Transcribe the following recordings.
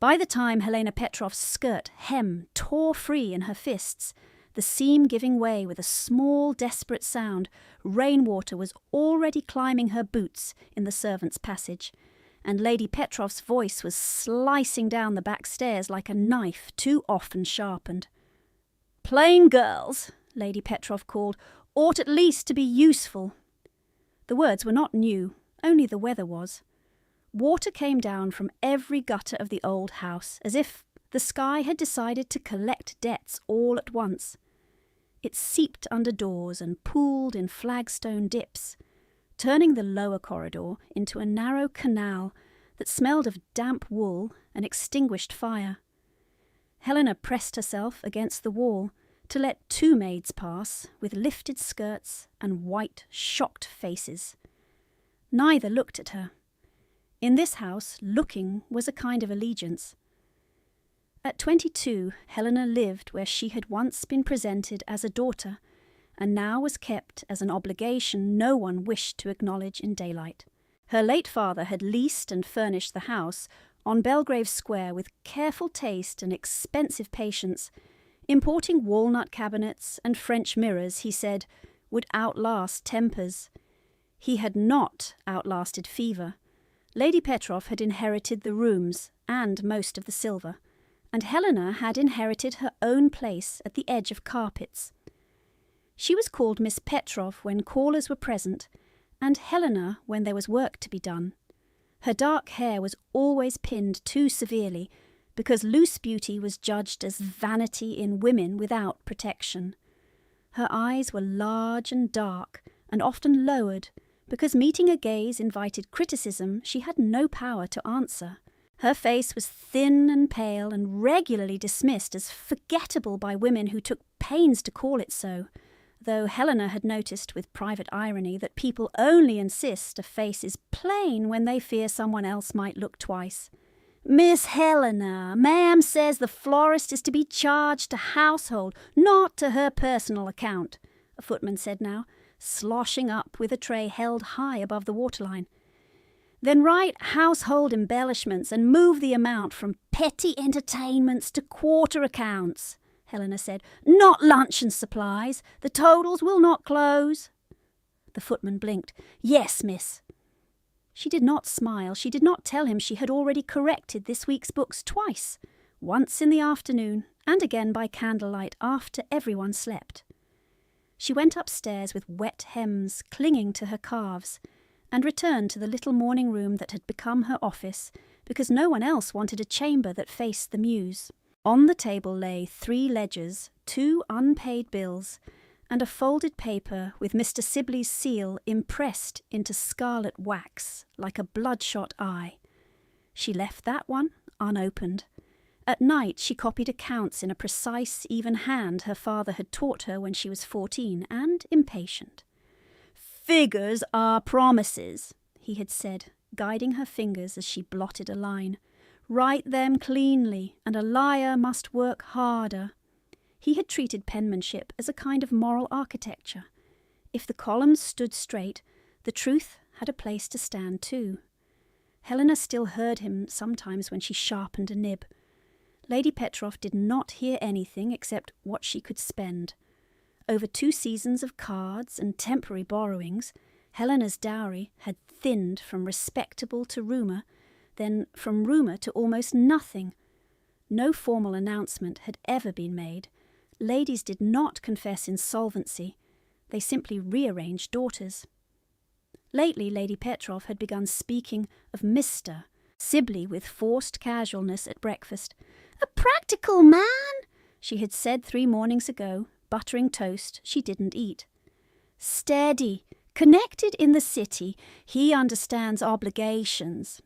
By the time Helena Petrov's skirt hem tore free in her fists, the seam giving way with a small, desperate sound, rainwater was already climbing her boots in the servants' passage, and Lady Petrov's voice was slicing down the back stairs like a knife too often sharpened. "Plain girls," Lady Petrov called, "ought at least to be useful." The words were not new, only the weather was. Water came down from every gutter of the old house, as if the sky had decided to collect debts all at once. It seeped under doors and pooled in flagstone dips, turning the lower corridor into a narrow canal that smelled of damp wool and extinguished fire. Helena pressed herself against the wall to let two maids pass with lifted skirts and white, shocked faces. Neither looked at her. In this house, looking was a kind of allegiance. At 22, Helena lived where she had once been presented as a daughter, and now was kept as an obligation no one wished to acknowledge in daylight. Her late father had leased and furnished the house on Belgrave Square with careful taste and expensive patience, importing walnut cabinets and French mirrors, he said, would outlast tempers. He had not outlasted fever. Lady Petrov had inherited the rooms and most of the silver, and Helena had inherited her own place at the edge of carpets. She was called Miss Petrov when callers were present, and Helena when there was work to be done. Her dark hair was always pinned too severely, because loose beauty was judged as vanity in women without protection. Her eyes were large and dark, and often lowered, because meeting a gaze invited criticism she had no power to answer. Her face was thin and pale and regularly dismissed as forgettable by women who took pains to call it so, though Helena had noticed with private irony that people only insist a face is plain when they fear someone else might look twice. "Miss Helena, ma'am says the florist is to be charged to household, not to her personal account," a footman said now, sloshing up with a tray held high above the waterline. "Then write household embellishments and move the amount from petty entertainments to quarter accounts," Helena said. "Not luncheon supplies. The totals will not close." The footman blinked. "Yes, miss." She did not smile. She did not tell him she had already corrected this week's books twice, once in the afternoon and again by candlelight after everyone slept. She went upstairs with wet hems clinging to her calves, and returned to the little morning room that had become her office, because no one else wanted a chamber that faced the mews. On the table lay 3 ledgers, 2 unpaid bills, and a folded paper with Mr. Sibley's seal impressed into scarlet wax like a bloodshot eye. She left that one unopened. At night she copied accounts in a precise, even hand her father had taught her when she was 14 and impatient. "Figures are promises," he had said, guiding her fingers as she blotted a line. "Write them cleanly, and a liar must work harder." He had treated penmanship as a kind of moral architecture. If the columns stood straight, the truth had a place to stand too. Helena still heard him sometimes when she sharpened a nib. Lady Petrov did not hear anything except what she could spend. Over 2 seasons of cards and temporary borrowings, Helena's dowry had thinned from respectable to rumour, then from rumour to almost nothing. No formal announcement had ever been made. Ladies did not confess insolvency. They simply rearranged daughters. Lately, Lady Petrov had begun speaking of Mr. Sibley with forced casualness at breakfast. "A practical man," she had said 3 mornings ago, buttering toast she didn't eat. "Steady, connected in the city, he understands obligations."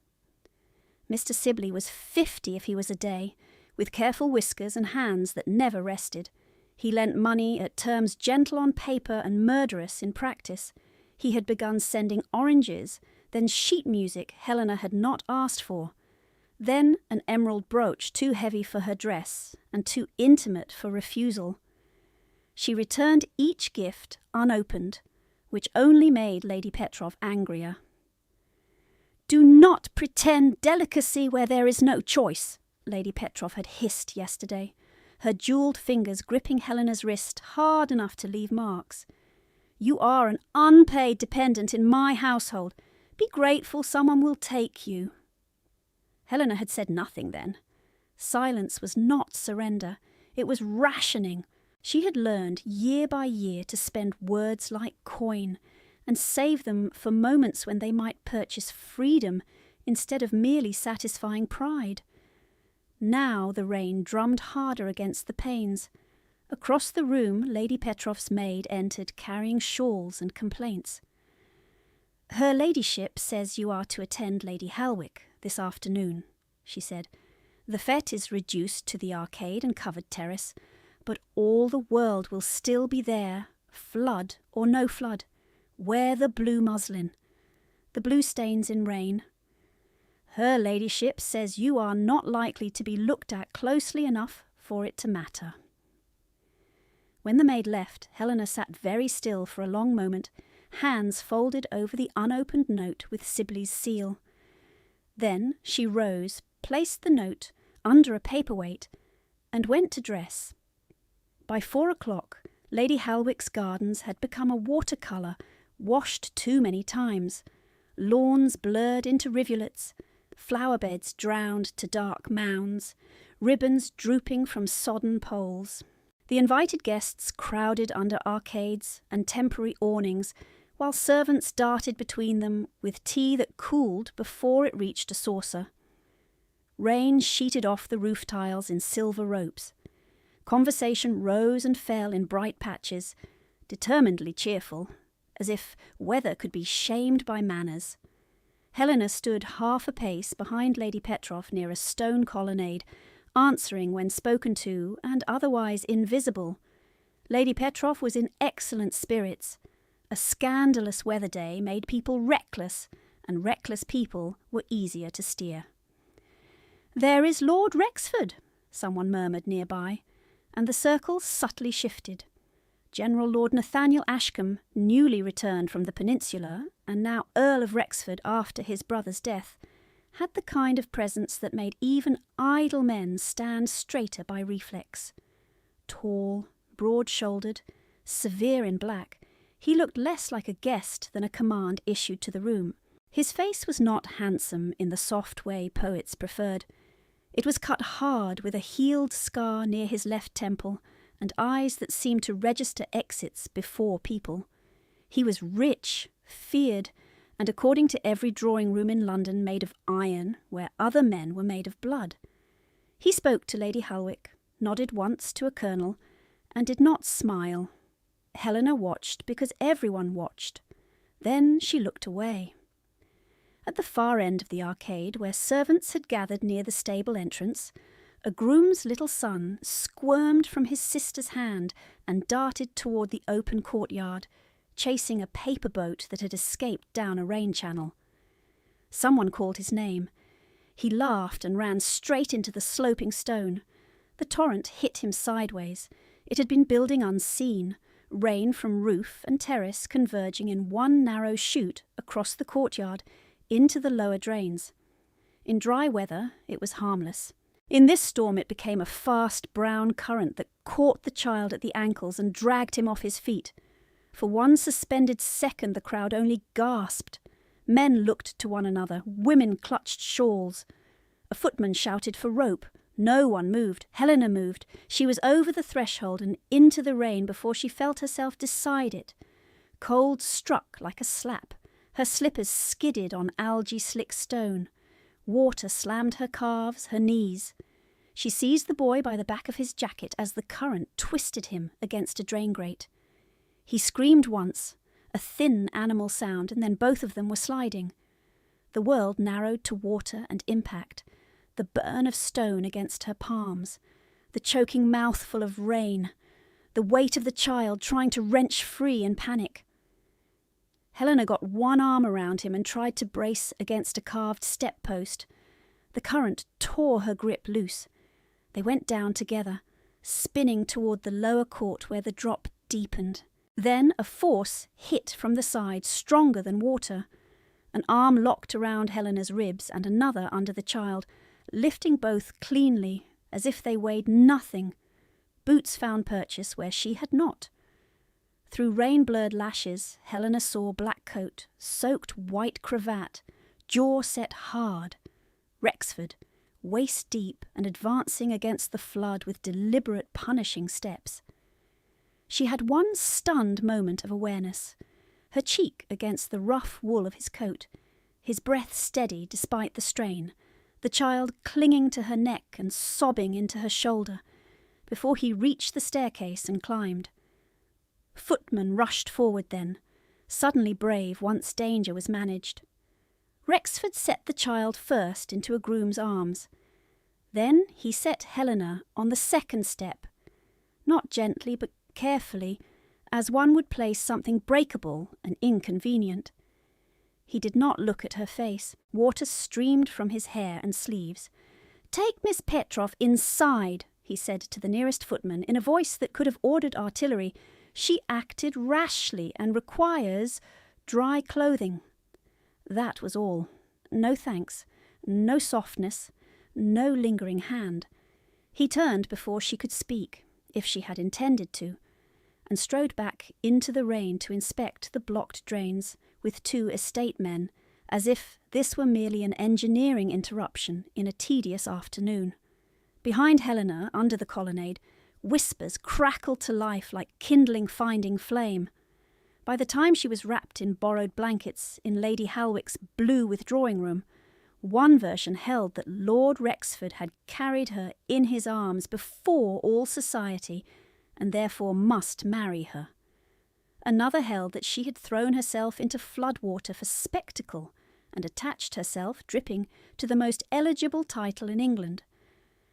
Mr. Sibley was 50 if he was a day, with careful whiskers and hands that never rested. He lent money at terms gentle on paper and murderous in practice. He had begun sending oranges, then sheet music Helena had not asked for, then an emerald brooch too heavy for her dress and too intimate for refusal. She returned each gift unopened, which only made Lady Petrov angrier. "Do not pretend delicacy where there is no choice," Lady Petrov had hissed yesterday, her jewelled fingers gripping Helena's wrist hard enough to leave marks. "You are an unpaid dependent in my household. Be grateful someone will take you." Helena had said nothing then. Silence was not surrender. It was rationing. She had learned year by year to spend words like coin and save them for moments when they might purchase freedom instead of merely satisfying pride. Now the rain drummed harder against the panes. Across the room, Lady Petrov's maid entered carrying shawls and complaints. "Her ladyship says you are to attend Lady Halwick this afternoon," she said. "The fête is reduced to the arcade and covered terrace, but all the world will still be there, flood or no flood. Wear the blue muslin. The blue stains in rain. Her ladyship says you are not likely to be looked at closely enough for it to matter." When the maid left, Helena sat very still for a long moment, hands folded over the unopened note with Sibley's seal. Then she rose, placed the note under a paperweight, and went to dress. By 4 o'clock, Lady Halwick's gardens had become a watercolour washed too many times, lawns blurred into rivulets, flower beds drowned to dark mounds, ribbons drooping from sodden poles. The invited guests crowded under arcades and temporary awnings, while servants darted between them with tea that cooled before it reached a saucer. Rain sheeted off the roof tiles in silver ropes. Conversation rose and fell in bright patches, determinedly cheerful, as if weather could be shamed by manners. Helena stood half a pace behind Lady Petrov near a stone colonnade, answering when spoken to and otherwise invisible. Lady Petrov was in excellent spirits. A scandalous weather day made people reckless, and reckless people were easier to steer. "There is Lord Rexford," someone murmured nearby, and the circle subtly shifted. General Lord Nathaniel Ashcombe, newly returned from the Peninsula, and now Earl of Rexford after his brother's death, had the kind of presence that made even idle men stand straighter by reflex. Tall, broad-shouldered, severe in black, he looked less like a guest than a command issued to the room. His face was not handsome in the soft way poets preferred. It was cut hard with a healed scar near his left temple and eyes that seemed to register exits before people. He was rich, feared, and according to every drawing-room in London made of iron where other men were made of blood. He spoke to Lady Halwick, nodded once to a colonel, and did not smile. Helena watched because everyone watched. Then she looked away. At the far end of the arcade, where servants had gathered near the stable entrance, a groom's little son squirmed from his sister's hand and darted toward the open courtyard, chasing a paper boat that had escaped down a rain channel. Someone called his name. He laughed and ran straight into the sloping stone. The torrent hit him sideways. It had been building unseen, rain from roof and terrace converging in one narrow chute across the courtyard into the lower drains. In dry weather, it was harmless. In this storm it became a fast brown current that caught the child at the ankles and dragged him off his feet. For one suspended second the crowd only gasped. Men looked to one another, women clutched shawls. A footman shouted for rope. No one moved. Helena moved. She was over the threshold and into the rain before she felt herself decide it. Cold struck like a slap. Her slippers skidded on algae-slick stone. Water slammed her calves, her knees. She seized the boy by the back of his jacket as the current twisted him against a drain grate. He screamed once, a thin animal sound, and then both of them were sliding. The world narrowed to water and impact, the burn of stone against her palms, the choking mouthful of rain, the weight of the child trying to wrench free in panic. Helena got one arm around him and tried to brace against a carved step post. The current tore her grip loose. They went down together, spinning toward the lower court where the drop deepened. Then a force hit from the side, stronger than water. An arm locked around Helena's ribs and another under the child, lifting both cleanly, as if they weighed nothing. Boots found purchase where she had not. Through rain-blurred lashes, Helena saw black coat, soaked white cravat, jaw set hard. Rexford, waist deep and advancing against the flood with deliberate punishing steps. She had one stunned moment of awareness, her cheek against the rough wool of his coat, his breath steady despite the strain, the child clinging to her neck and sobbing into her shoulder, before he reached the staircase and climbed. Footman rushed forward then, suddenly brave once danger was managed. Rexford set the child first into a groom's arms. Then he set Helena on the second step, not gently but carefully, as one would place something breakable and inconvenient. He did not look at her face. Water streamed from his hair and sleeves. "Take Miss Petroff inside," he said to the nearest footman in a voice that could have ordered artillery. "She acted rashly and requires dry clothing." That was all. No thanks, no softness, no lingering hand. He turned before she could speak, if she had intended to, and strode back into the rain to inspect the blocked drains with two estate men, as if this were merely an engineering interruption in a tedious afternoon. Behind Helena, under the colonnade, whispers crackled to life like kindling finding flame. By the time she was wrapped in borrowed blankets in Lady Halwick's blue withdrawing room, one version held that Lord Rexford had carried her in his arms before all society, and therefore must marry her. Another held that she had thrown herself into flood water for spectacle, and attached herself, dripping, to the most eligible title in England.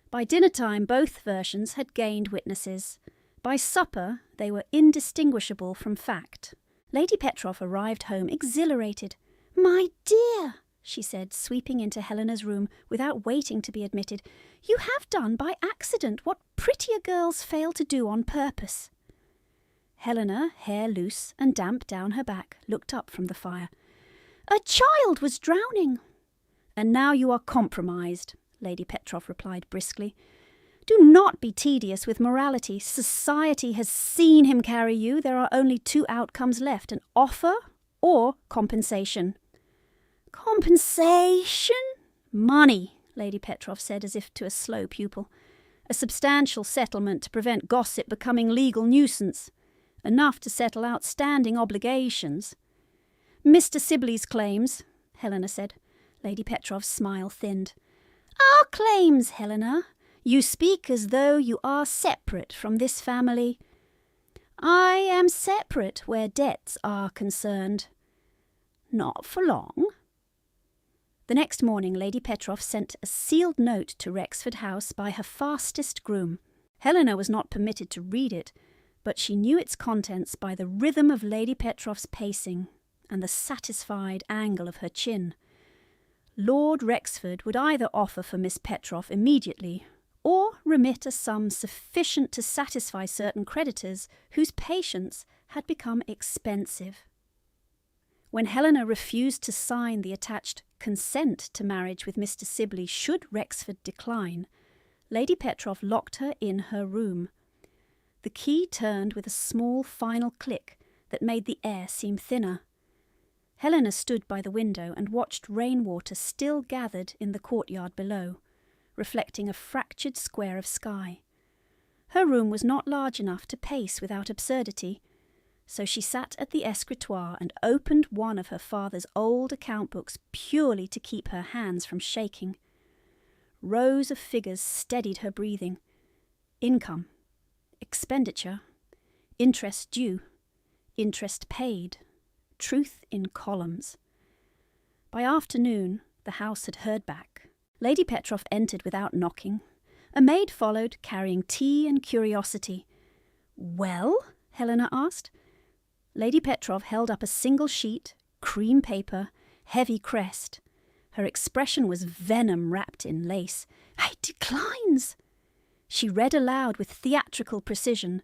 By dinner-time both versions had gained witnesses. By supper they were indistinguishable from fact. Lady Petroff arrived home exhilarated. "My dear," she said, sweeping into Helena's room without waiting to be admitted, "you have done by accident what prettier girls fail to do on purpose." Helena, hair loose and damp down her back, looked up from the fire. "A child was drowning." "And now you are compromised," Lady Petroff replied briskly. "Do not be tedious with morality. Society has seen him carry you. There are only two outcomes left, an offer or compensation." "Compensation?" "Money," Lady Petroff said as if to a slow pupil. "A substantial settlement to prevent gossip becoming legal nuisance. Enough to settle outstanding obligations." "Mr. Sibley's claims," Helena said. Lady Petroff's smile thinned. "Our claims, Helena? You speak as though you are separate from this family." "I am separate where debts are concerned." "Not for long." The next morning Lady Petroff sent a sealed note to Rexford House by her fastest groom. Helena was not permitted to read it, but she knew its contents by the rhythm of Lady Petroff's pacing and the satisfied angle of her chin. Lord Rexford would either offer for Miss Petroff immediately, or remit a sum sufficient to satisfy certain creditors whose patience had become expensive. When Helena refused to sign the attached consent to marriage with Mr. Sibley should Rexford decline, Lady Petroff locked her in her room. The key turned with a small final click that made the air seem thinner. Helena stood by the window and watched rainwater still gathered in the courtyard below, reflecting a fractured square of sky. Her room was not large enough to pace without absurdity, so she sat at the escritoire and opened one of her father's old account books purely to keep her hands from shaking. Rows of figures steadied her breathing. Income, expenditure, interest due, interest paid, truth in columns. By afternoon, the house had heard back. Lady Petroff entered without knocking. A maid followed, carrying tea and curiosity. "Well?" Helena asked. Lady Petroff held up a single sheet, cream paper, heavy crest. Her expression was venom wrapped in lace. "It declines." She read aloud with theatrical precision.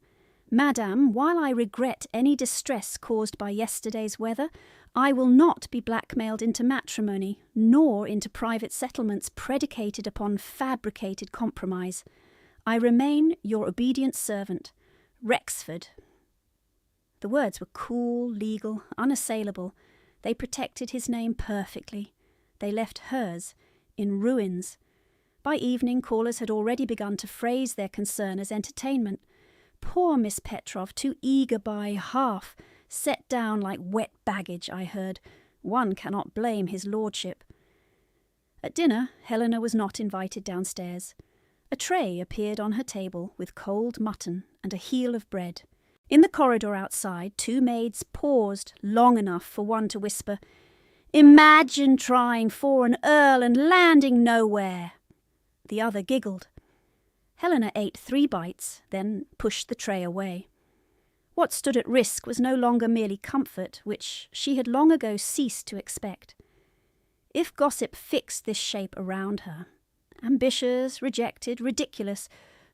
Madam, while I regret any distress caused by yesterday's weather, I will not be blackmailed into matrimony, nor into private settlements predicated upon fabricated compromise. I remain your obedient servant, Rexford. The words were cool, legal, unassailable. They protected his name perfectly. They left hers in ruins. By evening, callers had already begun to phrase their concern as entertainment. Poor Miss Petrov, too eager by half, set down like wet baggage, I heard. One cannot blame his lordship. At dinner, Helena was not invited downstairs. A tray appeared on her table with cold mutton and a heel of bread. In the corridor outside, two maids paused long enough for one to whisper, "Imagine trying for an earl and landing nowhere." The other giggled. Helena ate 3 bites, then pushed the tray away. What stood at risk was no longer merely comfort, which she had long ago ceased to expect. If gossip fixed this shape around her, ambitious, rejected, ridiculous,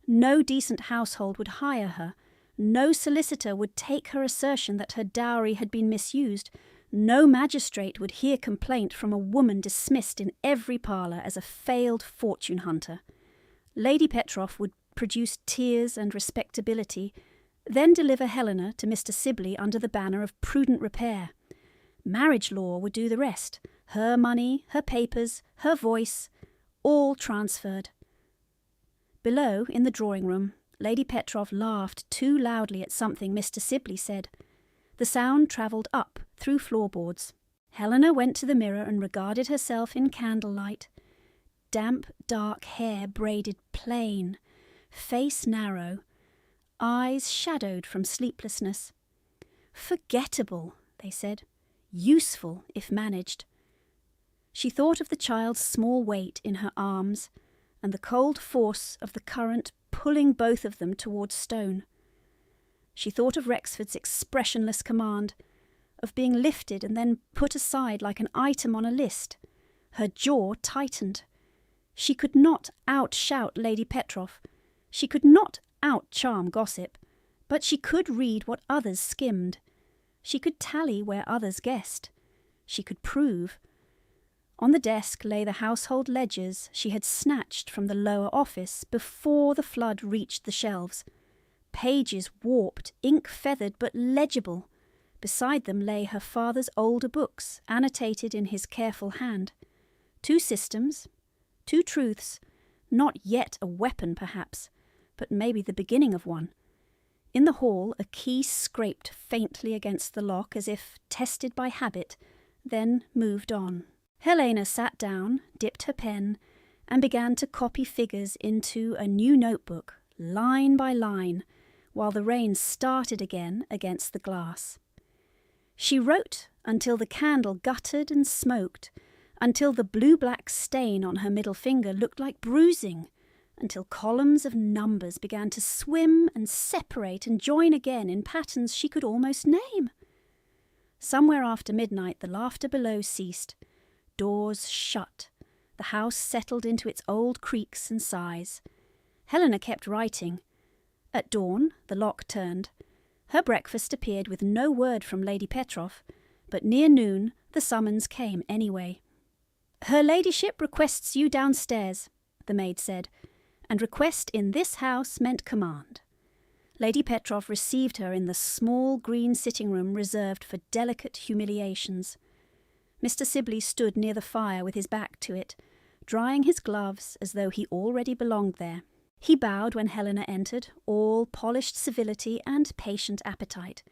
no decent household would hire her, no solicitor would take her assertion that her dowry had been misused, no magistrate would hear complaint from a woman dismissed in every parlour as a failed fortune hunter. Lady Petrov would produce tears and respectability, then deliver Helena to Mr. Sibley under the banner of prudent repair. Marriage law would do the rest. Her money, her papers, her voice, all transferred. Below, in the drawing-room, Lady Petrov laughed too loudly at something Mr. Sibley said. The sound travelled up through floorboards. Helena went to the mirror and regarded herself in candlelight. Damp, dark hair braided plain, face narrow, eyes shadowed from sleeplessness. Forgettable, they said. Useful, if managed. She thought of the child's small weight in her arms and the cold force of the current pulling both of them towards stone. She thought of Rexford's expressionless command, of being lifted and then put aside like an item on a list. Her jaw tightened. She could not out-shout Lady Petrov. She could not out-charm gossip, but she could read what others skimmed. She could tally where others guessed. She could prove. On the desk lay the household ledgers she had snatched from the lower office before the flood reached the shelves. Pages warped, ink-feathered, but legible. Beside them lay her father's older books, annotated in his careful hand. 2 systems, 2 truths, not yet a weapon perhaps, but maybe the beginning of one. In the hall a key scraped faintly against the lock as if tested by habit, then moved on. Helena sat down, dipped her pen, and began to copy figures into a new notebook, line by line, while the rain started again against the glass. She wrote until the candle guttered and smoked, until the blue-black stain on her middle finger looked like bruising, until columns of numbers began to swim and separate and join again in patterns she could almost name. Somewhere after midnight the laughter below ceased. Doors shut. The house settled into its old creaks and sighs. Helena kept writing. At dawn, the lock turned. Her breakfast appeared with no word from Lady Petrov, but near noon the summons came anyway. "Her ladyship requests you downstairs," the maid said, and request in this house meant command. Lady Petrov received her in the small green sitting-room reserved for delicate humiliations. Mr. Sibley stood near the fire with his back to it, drying his gloves as though he already belonged there. He bowed when Helena entered, all polished civility and patient appetite.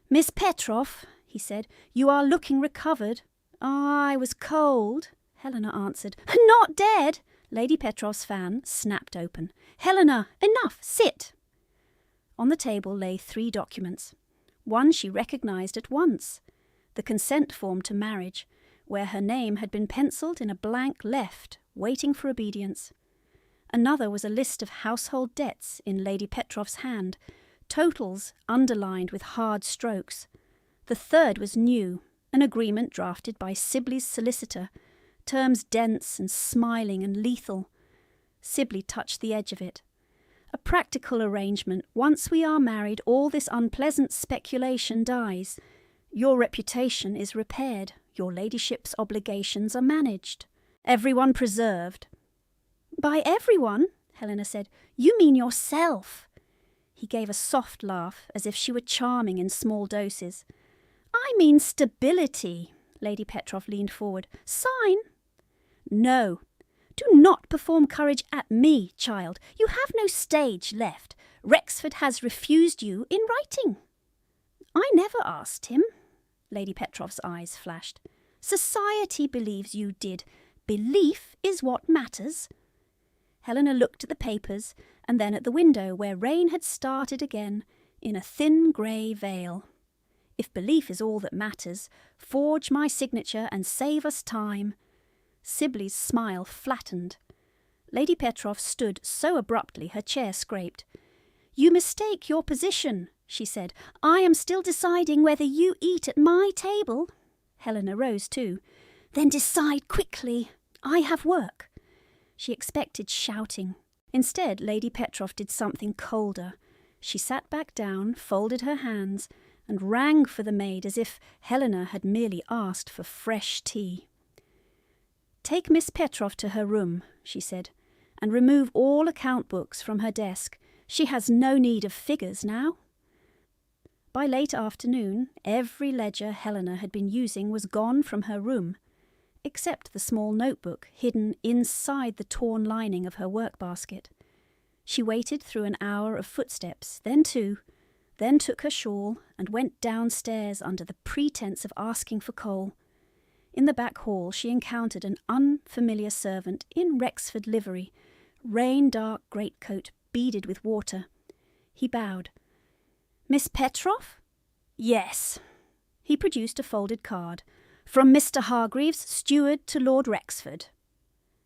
"Miss Petrov," he said, "you are looking recovered." "I was cold," Helena answered. "Not dead." Lady Petrov's fan snapped open. "Helena, enough, sit." On the table lay 3 documents. One she recognized at once, the consent form to marriage, where her name had been penciled in a blank left, waiting for obedience. Another was a list of household debts in Lady Petrov's hand, totals underlined with hard strokes. The third was new, an agreement drafted by Sibley's solicitor, terms dense and smiling and lethal. Sibley touched the edge of it. A practical arrangement. Once we are married, all this unpleasant speculation dies. Your reputation is repaired. Your ladyship's obligations are managed. Everyone preserved." "By everyone," Helena said, "you mean yourself." He gave a soft laugh, as if she were charming in small doses. "I mean stability." Lady Petroff leaned forward. "Sign." "No. Do not perform courage at me, child. You have no stage left. Rexford has refused you in writing." "I never asked him." Lady Petroff's eyes flashed. "Society believes you did. Belief is what matters." Helena looked at the papers and then at the window where rain had started again in a thin grey veil. "If belief is all that matters, forge my signature and save us time." Sibley's smile flattened. Lady Petroff stood so abruptly her chair scraped. "You mistake your position," she said. "I am still deciding whether you eat at my table." Helena rose too. "Then decide quickly. I have work." She expected shouting. Instead, Lady Petroff did something colder. She sat back down, folded her hands, and rang for the maid as if Helena had merely asked for fresh tea. "Take Miss Petroff to her room," she said, "and remove all account books from her desk. She has no need of figures now." By late afternoon, every ledger Helena had been using was gone from her room, except the small notebook hidden inside the torn lining of her work-basket. She waited through an hour of footsteps, then two, then took her shawl and went downstairs under the pretense of asking for coal. In the back hall she encountered an unfamiliar servant in Rexford livery, rain-dark greatcoat beaded with water. He bowed. "Miss Petroff?" "Yes." He produced a folded card. "From Mr. Hargreaves, steward to Lord Rexford."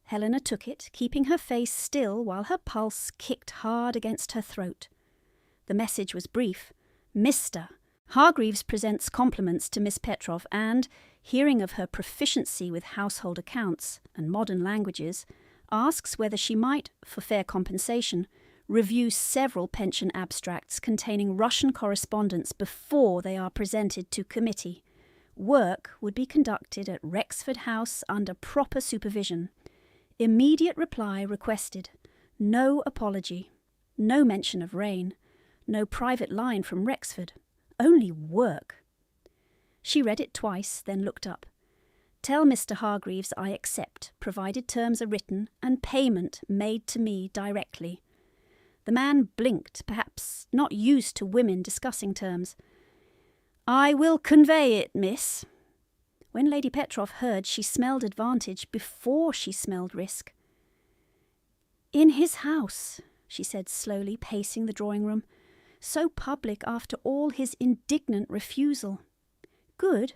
Helena took it, keeping her face still while her pulse kicked hard against her throat. The message was brief. "Mr. Hargreaves presents compliments to Miss Petroff and, hearing of her proficiency with household accounts and modern languages, asks whether she might, for fair compensation, review several pension abstracts containing Russian correspondence before they are presented to committee. Work would be conducted at Rexford House under proper supervision. Immediate reply requested. No apology. No mention of rain. No private line from Rexford. Only work." She read it twice, then looked up. "Tell Mr. Hargreaves I accept, provided terms are written and payment made to me directly." The man blinked, perhaps not used to women discussing terms. "I will convey it, miss." When Lady Petroff heard, she smelled advantage before she smelled risk. "In his house," she said slowly, pacing the drawing-room. "So public after all his indignant refusal. Good.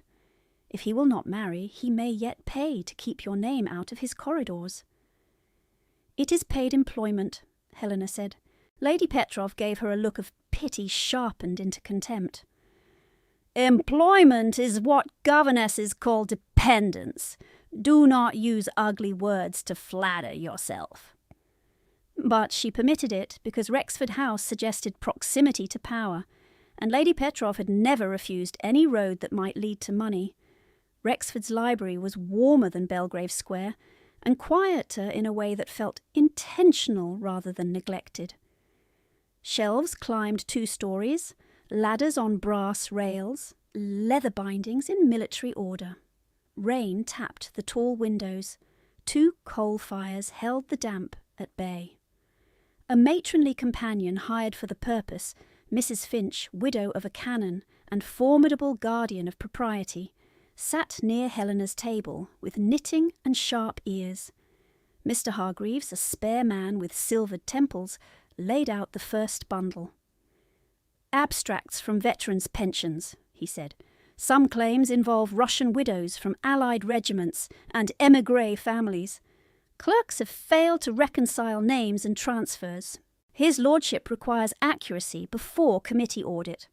If he will not marry, he may yet pay to keep your name out of his corridors." "It is paid employment," Helena said. Lady Petroff gave her a look of pity sharpened into contempt. "Employment is what governesses call dependence. Do not use ugly words to flatter yourself." But she permitted it because Rexford House suggested proximity to power, and Lady Petroff had never refused any road that might lead to money. Rexford's library was warmer than Belgrave Square, and quieter in a way that felt intentional rather than neglected. Shelves climbed 2 stories, ladders on brass rails, leather bindings in military order. Rain tapped the tall windows. 2 coal fires held the damp at bay. A matronly companion hired for the purpose, Mrs. Finch, widow of a canon and formidable guardian of propriety, sat near Helena's table with knitting and sharp ears. Mr. Hargreaves, a spare man with silvered temples, laid out the first bundle. "Abstracts from veterans' pensions," he said. "Some claims involve Russian widows from Allied regiments and émigré families. Clerks have failed to reconcile names and transfers. His lordship requires accuracy before committee audit."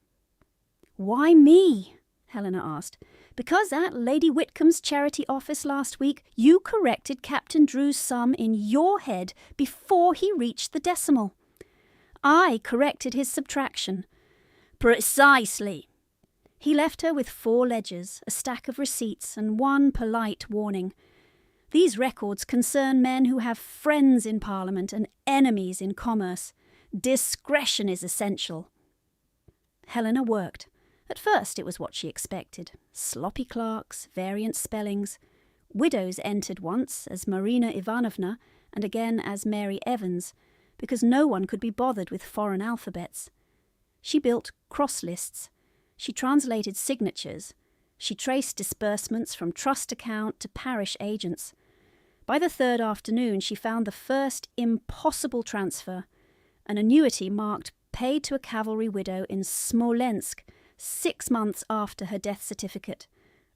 "Why me?" Helena asked. "Because at Lady Whitcomb's charity office last week you corrected Captain Drew's sum in your head before he reached the decimal. I corrected his subtraction. Precisely. He left her with 4 ledgers, a stack of receipts, and one polite warning. These records concern men who have friends in Parliament and enemies in commerce. Discretion is essential. Helena worked. At first it was what she expected. Sloppy clerks, variant spellings. Widows entered once as Marina Ivanovna and again as Mary Evans, because no one could be bothered with foreign alphabets. She built cross lists. She translated signatures. She traced disbursements from trust account to parish agents. By the 3rd afternoon she found the first impossible transfer, an annuity marked paid to a cavalry widow in Smolensk 6 months after her death certificate,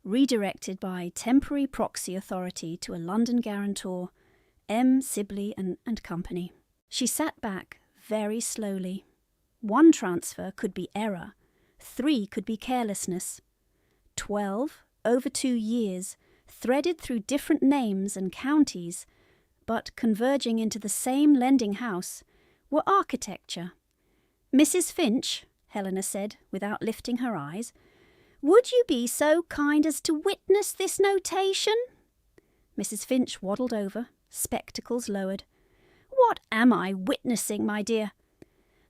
redirected by temporary proxy authority to a London guarantor, M. Sibley and Company. She sat back very slowly. 1 transfer could be error. 3 could be carelessness. 12, over 2 years, threaded through different names and counties, but converging into the same lending house, were architecture. Mrs. Finch, Helena said, without lifting her eyes, would you be so kind as to witness this notation? Mrs. Finch waddled over, spectacles lowered. What am I witnessing, my dear?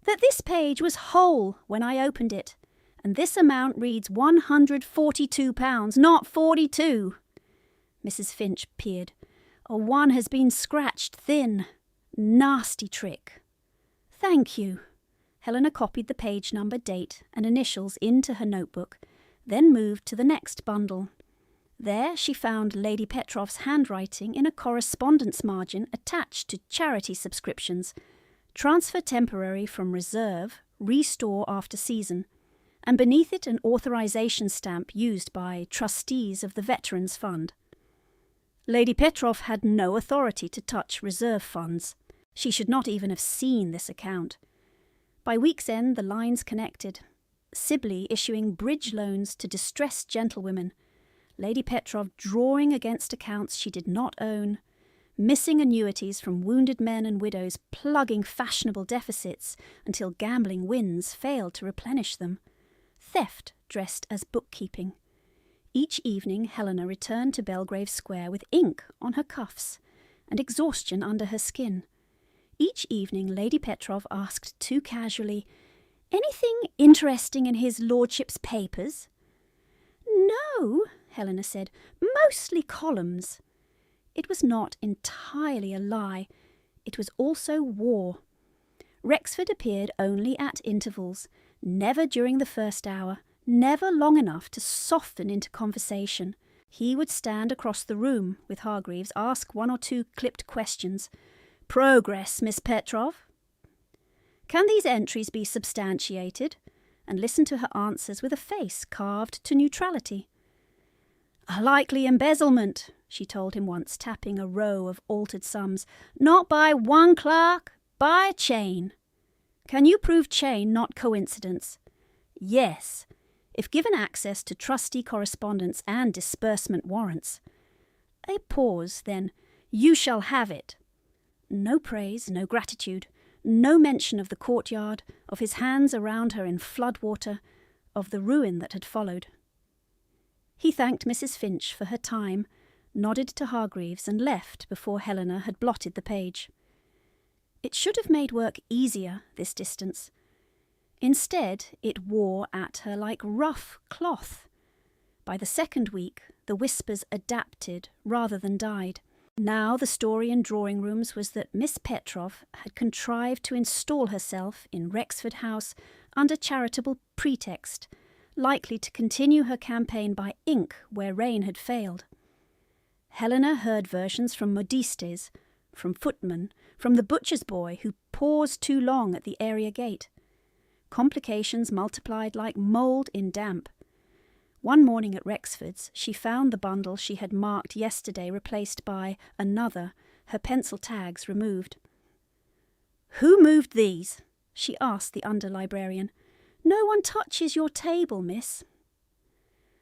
That this page was whole when I opened it, and this amount reads £142, not 42. Mrs. Finch peered. A 1 has been scratched thin. Nasty trick. Thank you. Helena copied the page number, date, and initials into her notebook, then moved to the next bundle. There she found Lady Petrov's handwriting in a correspondence margin attached to charity subscriptions, transfer temporary from reserve, restore after season, and beneath it an authorization stamp used by trustees of the Veterans Fund. Lady Petrov had no authority to touch reserve funds. She should not even have seen this account. By week's end the lines connected. Sibley issuing bridge loans to distressed gentlewomen, Lady Petrov drawing against accounts she did not own, missing annuities from wounded men and widows plugging fashionable deficits until gambling wins failed to replenish them. Theft dressed as bookkeeping. Each evening Helena returned to Belgrave Square with ink on her cuffs and exhaustion under her skin. Each evening Lady Petrov asked too casually, "Anything interesting in his lordship's papers?" "No," Helena said, "mostly columns." It was not entirely a lie. It was also war. Rexford appeared only at intervals, never during the first hour, never long enough to soften into conversation. He would stand across the room with Hargreaves, ask 1 or 2 clipped questions. "Progress, Miss Petrov?" "Can these entries be substantiated?" and listen to her answers with a face carved to neutrality. "A likely embezzlement," she told him once, tapping a row of altered sums. "Not by one clerk, by a chain." "Can you prove chain, not coincidence?" "Yes, if given access to trustee correspondence and disbursement warrants." A pause, then, "You shall have it." No praise, no gratitude, no mention of the courtyard, of his hands around her in flood water, of the ruin that had followed. He thanked Mrs. Finch for her time, nodded to Hargreaves, and left before Helena had blotted the page. It should have made work easier, this distance. Instead, it wore at her like rough cloth. By the 2nd week, the whispers adapted rather than died. Now the story in drawing rooms was that Miss Petrov had contrived to install herself in Rexford House under charitable pretext, likely to continue her campaign by ink where rain had failed. Helena heard versions from modistes, from footmen, from the butcher's boy who paused too long at the area gate. Complications multiplied like mould in damp. One morning at Rexford's, she found the bundle she had marked yesterday replaced by another, her pencil tags removed. "Who moved these?" she asked the under-librarian. "No one touches your table, miss."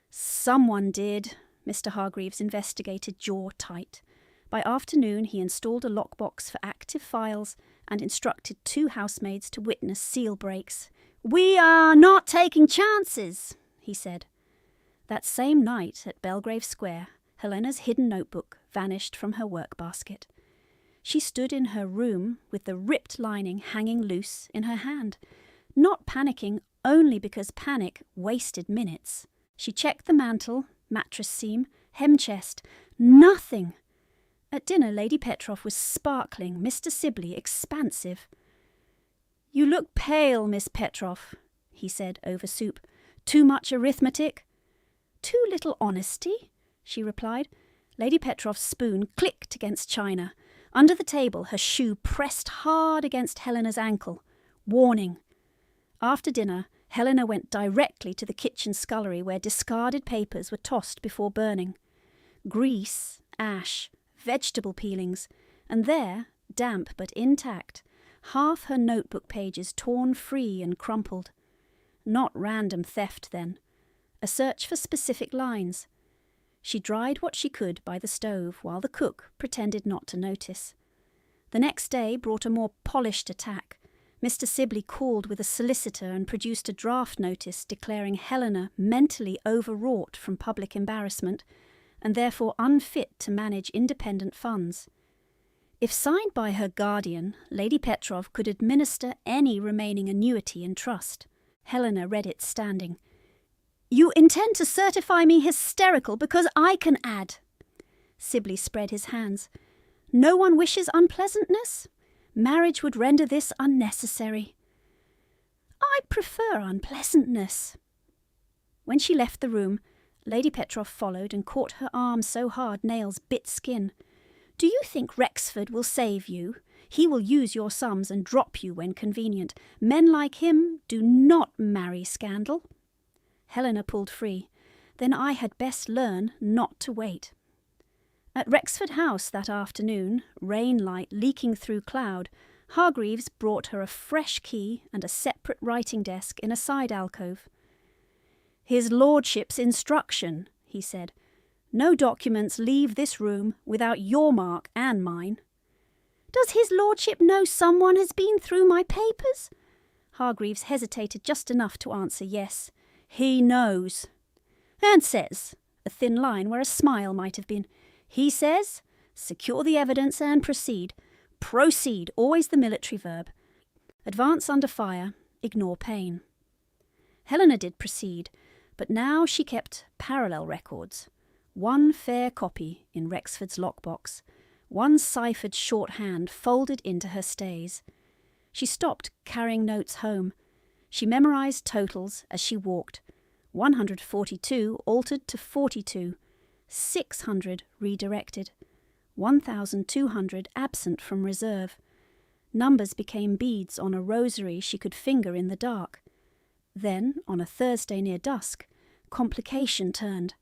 "Someone did," Mr. Hargreaves investigated, jaw tight. By afternoon he installed a lockbox for active files and instructed 2 housemaids to witness seal breaks. "We are not taking chances," he said. That same night at Belgrave Square, Helena's hidden notebook vanished from her work basket. She stood in her room with the ripped lining hanging loose in her hand, not panicking only because panic wasted minutes. She checked the mantle, mattress seam, hem chest. Nothing! At dinner, Lady Petroff was sparkling, Mr. Sibley expansive. "You look pale, Miss Petroff," he said over soup. "Too much arithmetic?" "Too little honesty," she replied. Lady Petroff's spoon clicked against china. Under the table, her shoe pressed hard against Helena's ankle. Warning. After dinner, Helena went directly to the kitchen scullery where discarded papers were tossed before burning. Grease, ash, vegetable peelings, and there, damp but intact, half her notebook pages torn free and crumpled. Not random theft, then. A search for specific lines. She dried what she could by the stove while the cook pretended not to notice. The next day brought a more polished attack. Mr. Sibley called with a solicitor and produced a draft notice declaring Helena mentally overwrought from public embarrassment and therefore unfit to manage independent funds. If signed by her guardian, Lady Petroff could administer any remaining annuity in trust. Helena read it standing. "You intend to certify me hysterical because I can add." Sibley spread his hands. "No one wishes unpleasantness? Marriage would render this unnecessary." "I prefer unpleasantness." When she left the room, Lady Petroff followed and caught her arm so hard nails bit skin. "Do you think Rexford will save you? He will use your sums and drop you when convenient. Men like him do not marry scandal." Helena pulled free. Then I had best learn not to wait. At Rexford House that afternoon, rain light leaking through cloud, Hargreaves brought her a fresh key and a separate writing desk in a side alcove. "His lordship's instruction," he said. "No documents leave this room without your mark and mine." "Does his lordship know someone has been through my papers?" Hargreaves hesitated just enough to answer yes. "He knows." "And says," a thin line where a smile might have been, "he says, secure the evidence and proceed. Proceed, always the military verb. Advance under fire, ignore pain." Helena did proceed, but now she kept parallel records. One fair copy in Rexford's lockbox, one ciphered shorthand folded into her stays. She stopped carrying notes home. She memorized totals as she walked. 142 altered to 42. 600 redirected. 1,200 absent from reserve. Numbers became beads on a rosary she could finger in the dark. Then, on a Thursday near dusk, complication turned.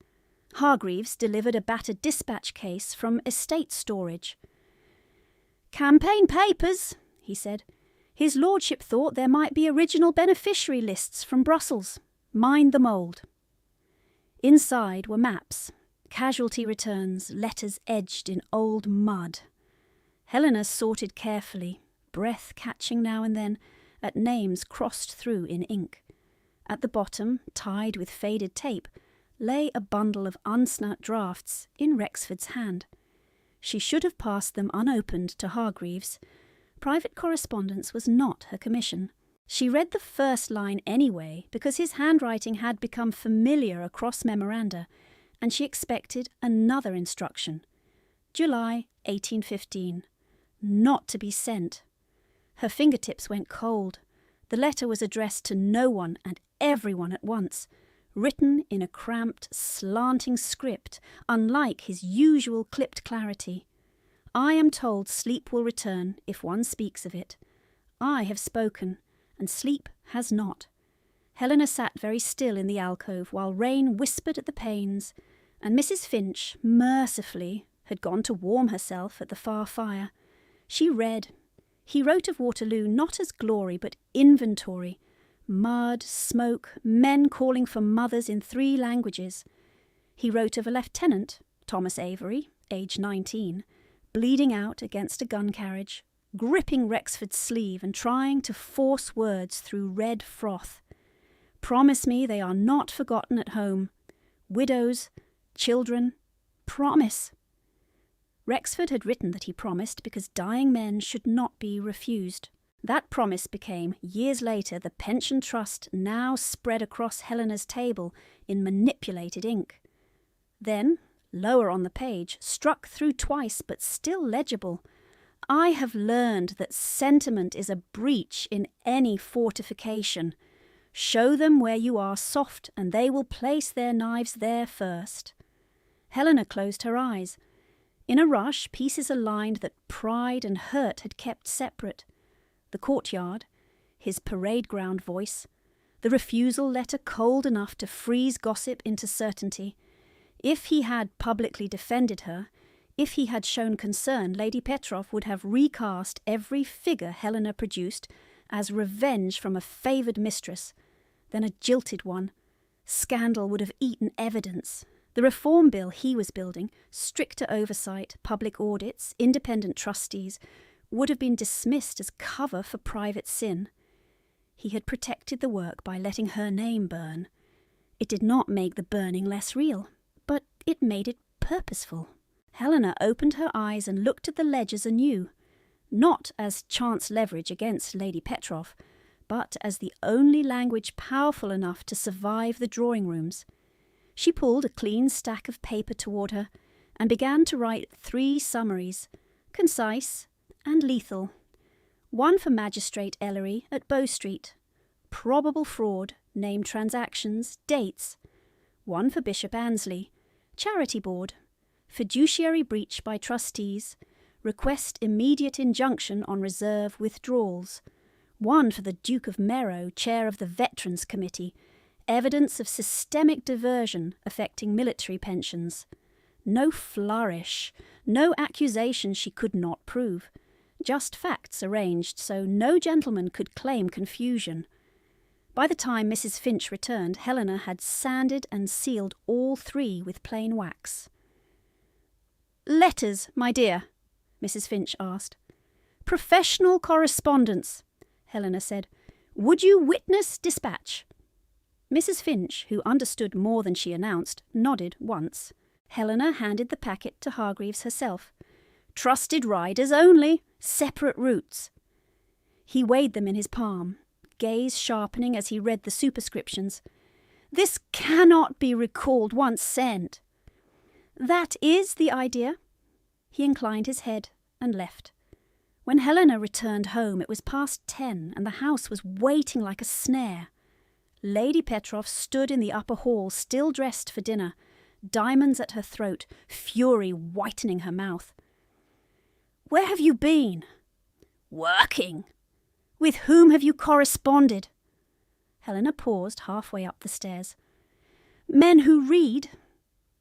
Hargreaves delivered a battered dispatch case from estate storage. "Campaign papers," he said. "His lordship thought there might be original beneficiary lists from Brussels. Mind the mould." Inside were maps, casualty returns, letters edged in old mud. Helena sorted carefully, breath catching now and then, at names crossed through in ink. At the bottom, tied with faded tape, lay a bundle of unsnut drafts in Rexford's hand. She should have passed them unopened to Hargreaves. Private correspondence was not her commission. She read the first line anyway because his handwriting had become familiar across memoranda, and she expected another instruction. July 1815. Not to be sent. Her fingertips went cold. The letter was addressed to no one and everyone at once, written in a cramped, slanting script, unlike his usual clipped clarity. "I am told sleep will return if one speaks of it. I have spoken, and sleep has not." Helena sat very still in the alcove while rain whispered at the panes, and Mrs. Finch, mercifully, had gone to warm herself at the far fire. She read. He wrote of Waterloo not as glory but inventory. Mud, smoke, men calling for mothers in 3 languages. He wrote of a lieutenant, Thomas Avery, aged 19, bleeding out against a gun carriage, gripping Rexford's sleeve and trying to force words through red froth. "Promise me they are not forgotten at home. Widows, children, promise." Rexford had written that he promised because dying men should not be refused. That promise became, years later, the pension trust now spread across Helena's table in manipulated ink. Then, lower on the page, struck through twice but still legible, "I have learned that sentiment is a breach in any fortification. Show them where you are soft, and they will place their knives there first." Helena closed her eyes. In a rush, pieces aligned that pride and hurt had kept separate. The courtyard, his parade ground voice, the refusal letter cold enough to freeze gossip into certainty. If he had publicly defended her, if he had shown concern, Lady Petroff would have recast every figure Helena produced as revenge from a favoured mistress, then a jilted one. Scandal would have eaten evidence. The reform bill he was building, stricter oversight, public audits, independent trustees, would have been dismissed as cover for private sin. He had protected the work by letting her name burn. It did not make the burning less real, but it made it purposeful. Helena opened her eyes and looked at the ledgers anew, not as chance leverage against Lady Petroff, but as the only language powerful enough to survive the drawing rooms. She pulled a clean stack of paper toward her and began to write 3 summaries, concise and lethal. One for Magistrate Ellery at Bow Street, probable fraud, name transactions, dates. One for Bishop Annesley, Charity Board, fiduciary breach by trustees, request immediate injunction on reserve withdrawals. One for the Duke of Merrow, chair of the Veterans Committee, evidence of systemic diversion affecting military pensions. No flourish, no accusation she could not prove. Just facts arranged so no gentleman could claim confusion. By the time Mrs. Finch returned, Helena had sanded and sealed all 3 with plain wax. "Letters, my dear?" Mrs. Finch asked. "Professional correspondence," Helena said. "Would you witness dispatch?" Mrs. Finch, who understood more than she announced, nodded once. Helena handed the packet to Hargreaves herself. "Trusted riders only, separate routes." He weighed them in his palm, gaze sharpening as he read the superscriptions. "This cannot be recalled once sent." "That is the idea." He inclined his head and left. When Helena returned home, it was past 10, and the house was waiting like a snare. Lady Petroff stood in the upper hall, still dressed for dinner, diamonds at her throat, fury whitening her mouth. "Where have you been?" "Working." "With whom have you corresponded?" Helena paused halfway up the stairs. "Men who read."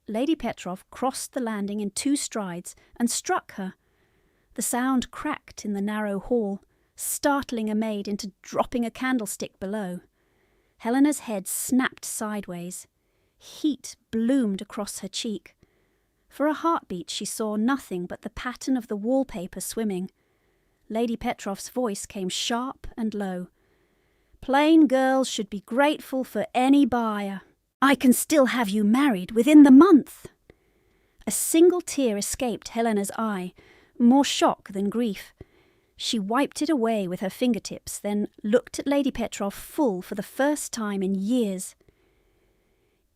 Lady Petroff crossed the landing in 2 strides and struck her. The sound cracked in the narrow hall, startling a maid into dropping a candlestick below. Helena's head snapped sideways. Heat bloomed across her cheek. For a heartbeat she saw nothing but the pattern of the wallpaper swimming. Lady Petroff's voice came sharp and low. "Plain girls should be grateful for any buyer. I can still have you married within the month." A single tear escaped Helena's eye, more shock than grief. She wiped it away with her fingertips, then looked at Lady Petroff full for the first time in years.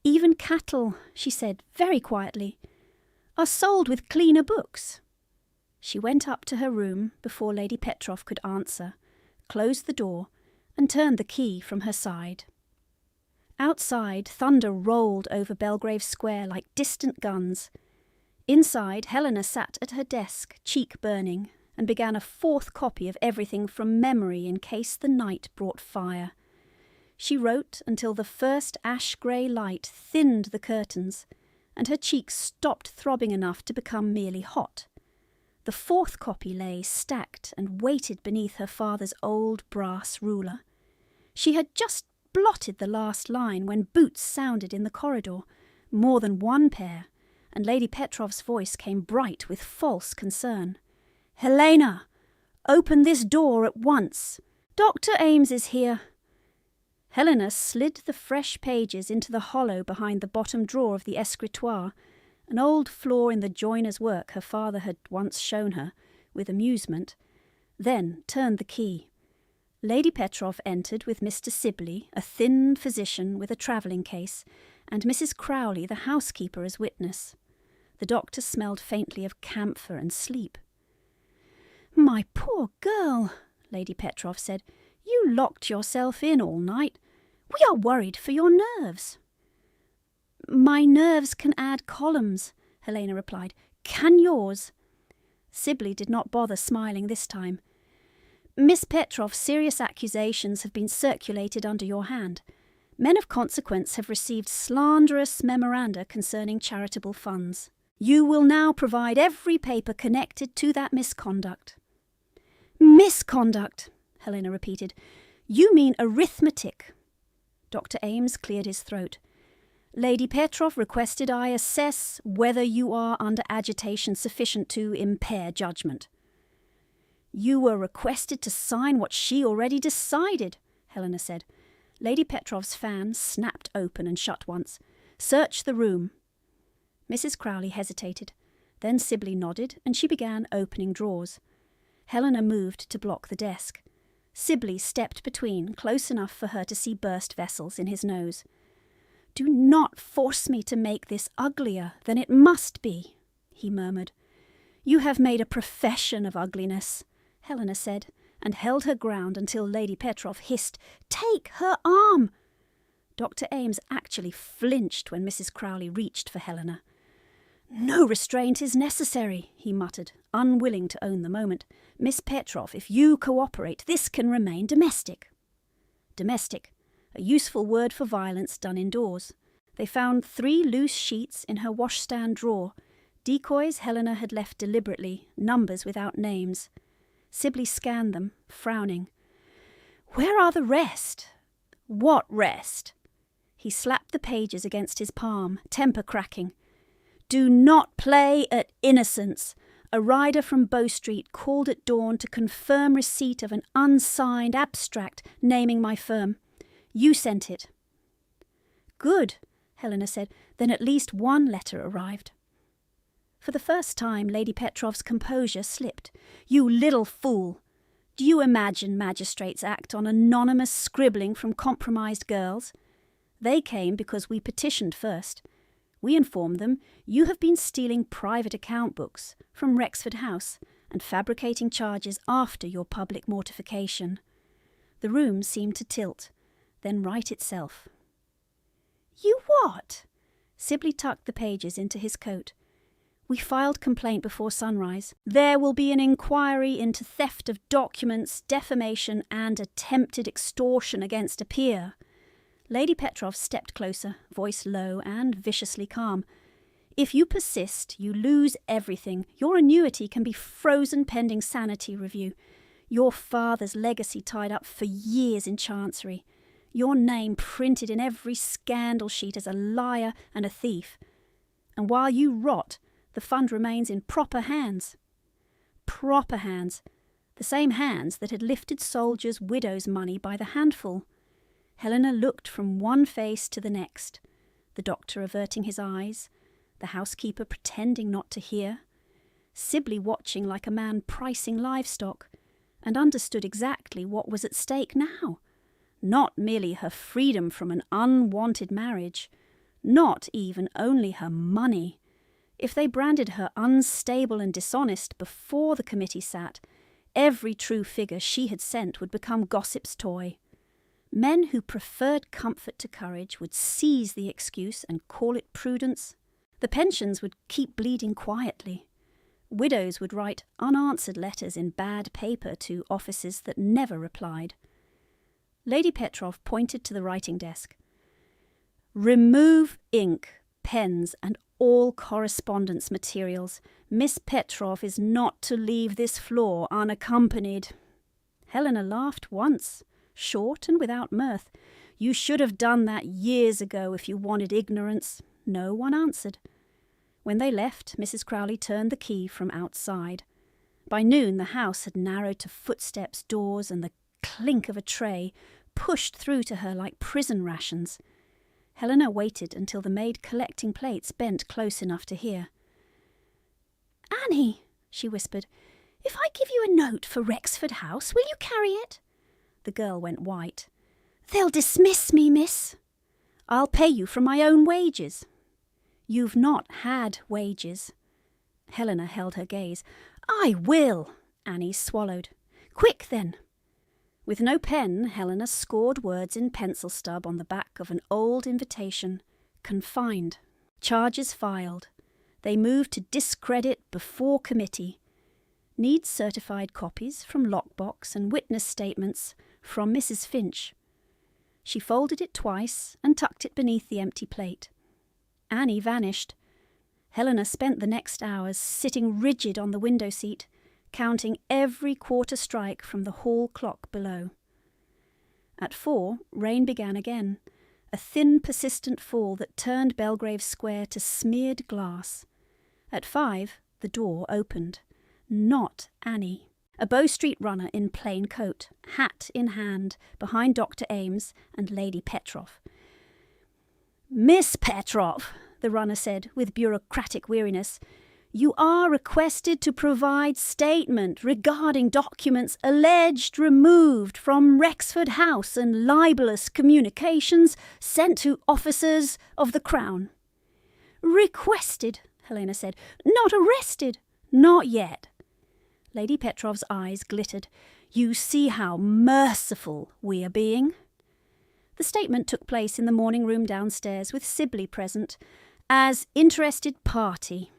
"Even cattle," she said very quietly, "are sold with cleaner books." She went up to her room before Lady Petroff could answer, closed the door, and turned the key from her side. Outside, thunder rolled over Belgrave Square like distant guns. Inside, Helena sat at her desk, cheek burning, and began a 4th copy of everything from memory in case the night brought fire. She wrote until the first ash-grey light thinned the curtains, and her cheeks stopped throbbing enough to become merely hot. The 4th copy lay stacked and waited beneath her father's old brass ruler. She had just blotted the last line when boots sounded in the corridor, more than 1 pair, and Lady Petroff's voice came bright with false concern. "Helena! Open this door at once. Dr. Ames is here." Helena slid the fresh pages into the hollow behind the bottom drawer of the escritoire, an old flaw in the joiner's work her father had once shown her, with amusement, then turned the key. Lady Petrov entered with Mr. Sibley, a thin physician with a travelling case, and Mrs. Crowley, the housekeeper, as witness. The doctor smelled faintly of camphor and sleep. "My poor girl," Lady Petrov said, "you locked yourself in all night. We are worried for your nerves." "My nerves can add columns," Helena replied. "Can yours?" Sibley did not bother smiling this time. "Miss Petrov, serious accusations have been circulated under your hand. Men of consequence have received slanderous memoranda concerning charitable funds. You will now provide every paper connected to that misconduct." "Misconduct," Helena repeated. "You mean arithmetic." Dr. Ames cleared his throat. "Lady Petrov requested I assess whether you are under agitation sufficient to impair judgment." "You were requested to sign what she already decided," Helena said. Lady Petrov's fan snapped open and shut once. "Search the room." Mrs. Crowley hesitated. Then Sibley nodded, and she began opening drawers. Helena moved to block the desk. Sibley stepped between, close enough for her to see burst vessels in his nose. "Do not force me to make this uglier than it must be," he murmured. "You have made a profession of ugliness," Helena said, and held her ground until Lady Petrov hissed, "Take her arm!" Dr. Ames actually flinched when Mrs. Crowley reached for Helena. "No restraint is necessary," he muttered, unwilling to own the moment. "Miss Petrov, if you cooperate, this can remain domestic." Domestic, a useful word for violence done indoors. They found 3 loose sheets in her washstand drawer, decoys Helena had left deliberately, numbers without names. Sibley scanned them, frowning. "Where are the rest?" "What rest?" He slapped the pages against his palm, temper cracking. "Do not play at innocence. A rider from Bow Street called at dawn to confirm receipt of an unsigned abstract naming my firm. You sent it." "Good," Helena said. "Then at least one letter arrived." For the first time, Lady Petrov's composure slipped. "You little fool! Do you imagine magistrates act on anonymous scribbling from compromised girls? They came because we petitioned first. We informed them you have been stealing private account books from Rexford House and fabricating charges after your public mortification." The room seemed to tilt, then right itself. "You what?" Sibley tucked the pages into his coat. "We filed complaint before sunrise. There will be an inquiry into theft of documents, defamation, and attempted extortion against a peer." Lady Petrov stepped closer, voice low and viciously calm. "If you persist, you lose everything. Your annuity can be frozen pending sanity review. Your father's legacy tied up for years in Chancery. Your name printed in every scandal sheet as a liar and a thief. And while you rot, the fund remains in proper hands." Proper hands. The same hands that had lifted soldiers' widows' money by the handful. Helena looked from one face to the next, the doctor averting his eyes, the housekeeper pretending not to hear, Sibley watching like a man pricing livestock, and understood exactly what was at stake now. Not merely her freedom from an unwanted marriage, not even only her money. If they branded her unstable and dishonest before the committee sat, every true figure she had sent would become gossip's toy. Men who preferred comfort to courage would seize the excuse and call it prudence. The pensions would keep bleeding quietly. Widows would write unanswered letters in bad paper to offices that never replied. Lady Petrov pointed to the writing desk. "Remove ink, pens, and all correspondence materials. Miss Petrov is not to leave this floor unaccompanied." Helena laughed once, short and without mirth. "You should have done that years ago if you wanted ignorance." No one answered. When they left, Mrs. Crowley turned the key from outside. By noon the house had narrowed to footsteps, doors, and the clink of a tray pushed through to her like prison rations. Helena waited until the maid collecting plates bent close enough to hear. "Annie," she whispered, "if I give you a note for Rexford House, will you carry it?" The girl went white. "They'll dismiss me, miss." "I'll pay you from my own wages." "You've not had wages." Helena held her gaze. "I will," Annie swallowed. "Quick, then." With no pen, Helena scored words in pencil stub on the back of an old invitation. Confined. Charges filed. They moved to discredit before committee. Needs certified copies from lockbox and witness statements from Mrs. Finch. She folded it twice and tucked it beneath the empty plate. Annie vanished. Helena spent the next hours sitting rigid on the window seat, counting every quarter strike from the hall clock below. At 4, rain began again, a thin, persistent fall that turned Belgrave Square to smeared glass. At 5, the door opened. Not Annie. A Bow Street runner in plain coat, hat in hand, behind Dr. Ames and Lady Petroff. "Miss Petroff," the runner said with bureaucratic weariness, "you are requested to provide statement regarding documents alleged removed from Rexford House and libellous communications sent to officers of the Crown." "Requested," Helena said. "Not arrested." "Not yet." Lady Petroff's eyes glittered. "You see how merciful we are being." The statement took place in the morning room downstairs with Sibley present, as interested party.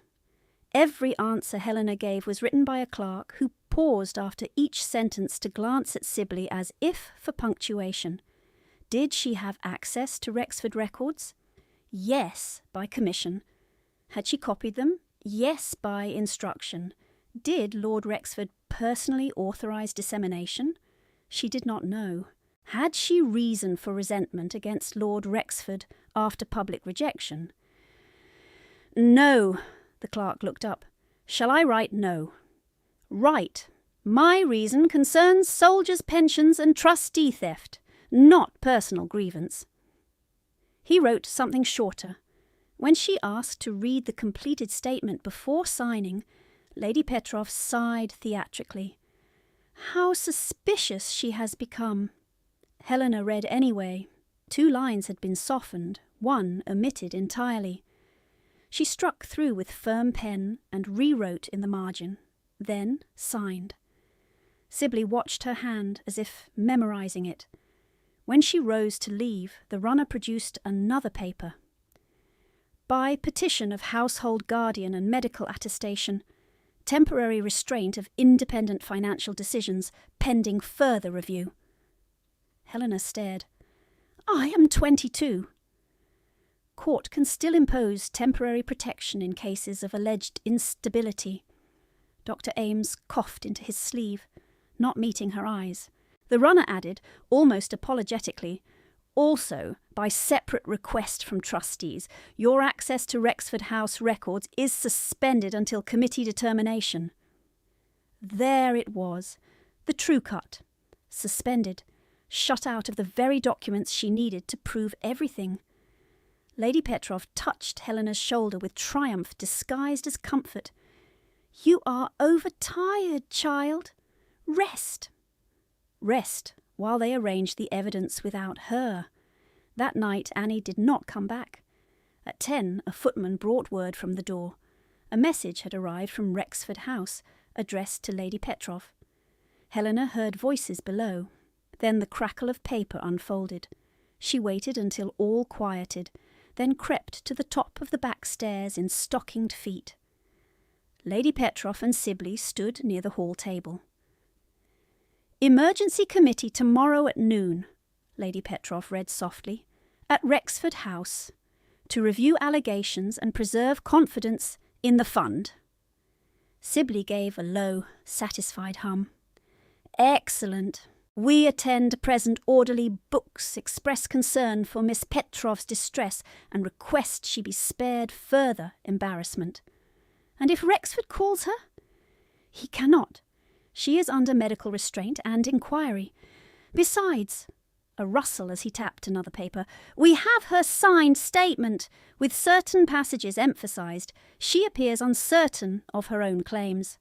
Every answer Helena gave was written by a clerk who paused after each sentence to glance at Sibley as if for punctuation. Did she have access to Rexford records? Yes, by commission. Had she copied them? Yes, by instruction. Did Lord Rexford personally authorise dissemination? She did not know. Had she reason for resentment against Lord Rexford after public rejection? "No." The clerk looked up. "Shall I write no?" "Right. My reason concerns soldiers' pensions and trustee theft, not personal grievance." He wrote something shorter. When she asked to read the completed statement before signing, Lady Petroff sighed theatrically. How suspicious she has become. Helena read anyway. 2 lines had been softened, 1 omitted entirely. She struck through with firm pen and rewrote in the margin, then signed. Sibley watched her hand as if memorising it. When she rose to leave, the runner produced another paper. By petition of household guardian and medical attestation, temporary restraint of independent financial decisions pending further review. Helena stared. "I am 22. Court can still impose temporary protection in cases of alleged instability. Dr. Ames coughed into his sleeve, not meeting her eyes. The runner added, almost apologetically, "Also, by separate request from trustees, your access to Rexford House records is suspended until committee determination." There it was, the true cut. Suspended, shut out of the very documents she needed to prove everything. Lady Petroff touched Helena's shoulder with triumph disguised as comfort. "You are overtired, child. Rest." Rest, while they arranged the evidence without her. That night Annie did not come back. At 10, a footman brought word from the door. A message had arrived from Rexford House, addressed to Lady Petroff. Helena heard voices below. Then the crackle of paper unfolded. She waited until all quieted, then crept to the top of the back stairs in stockinged feet. Lady Petroff and Sibley stood near the hall table. "Emergency committee tomorrow at noon," Lady Petroff read softly, "at Rexford House, to review allegations and preserve confidence in the fund." Sibley gave a low, satisfied hum. "Excellent. We attend present orderly books, express concern for Miss Petroff's distress and request she be spared further embarrassment." "And if Rexford calls her?" He cannot. She is under medical restraint and inquiry. Besides, a rustle as he tapped another paper, we have her signed statement, with certain passages emphasised. She appears uncertain of her own claims.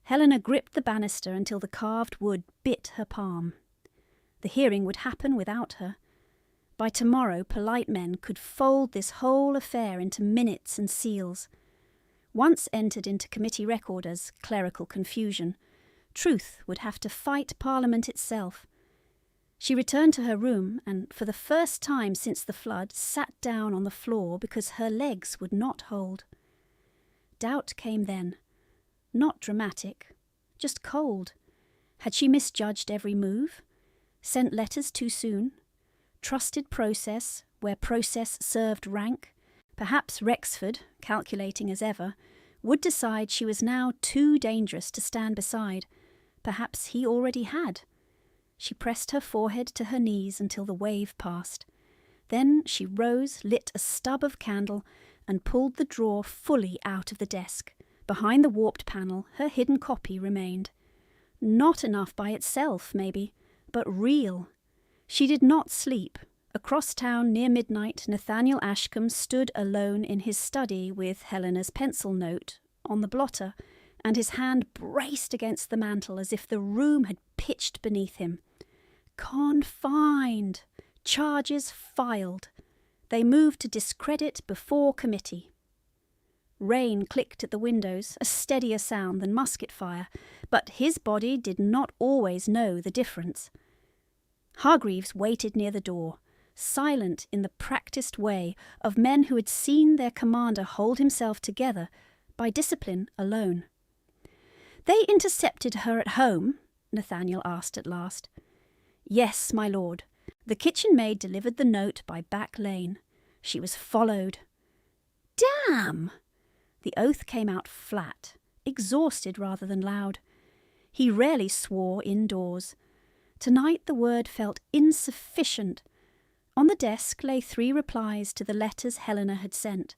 Helena gripped the banister until the carved wood bit her palm. The hearing would happen without her. By tomorrow, polite men could fold this whole affair into minutes and seals. Once entered into committee record as clerical confusion, truth would have to fight Parliament itself. She returned to her room and, for the first time since the flood, sat down on the floor because her legs would not hold. Doubt came then. Not dramatic, just cold. Had she misjudged every move? Sent letters too soon? Trusted process where process served rank? Perhaps Rexford, calculating as ever, would decide she was now too dangerous to stand beside. Perhaps he already had. She pressed her forehead to her knees until the wave passed. Then she rose, lit a stub of candle, and pulled the drawer fully out of the desk. Behind the warped panel, her hidden copy remained. Not enough by itself, maybe, but real. She did not sleep. Across town near midnight, Nathaniel Ashcombe stood alone in his study with Helena's pencil note on the blotter, and his hand braced against the mantel as if the room had pitched beneath him. Confined. Charges filed. They moved to discredit before committee. Rain clicked at the windows, a steadier sound than musket fire, but his body did not always know the difference. Hargreaves waited near the door, silent in the practised way of men who had seen their commander hold himself together by discipline alone. "They intercepted her at home?" Nathaniel asked at last. "Yes, my lord. The kitchen maid delivered the note by back lane. She was followed." "Damn!" The oath came out flat, exhausted rather than loud. He rarely swore indoors. Tonight the word felt insufficient. On the desk lay 3 replies to the letters Helena had sent.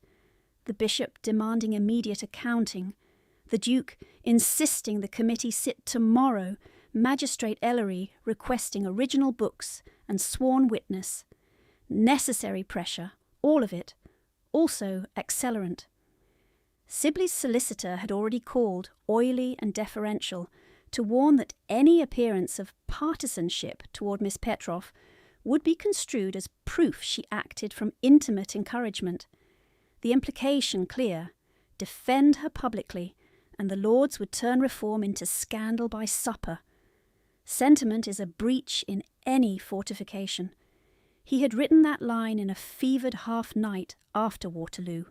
The bishop demanding immediate accounting. The duke insisting the committee sit tomorrow. Magistrate Ellery requesting original books and sworn witness. Necessary pressure, all of it. Also accelerant. Sibley's solicitor had already called, oily and deferential, to warn that any appearance of partisanship toward Miss Petroff would be construed as proof she acted from intimate encouragement. The implication clear: defend her publicly, and the Lords would turn reform into scandal by supper. Sentiment is a breach in any fortification. He had written that line in a fevered half-night after Waterloo,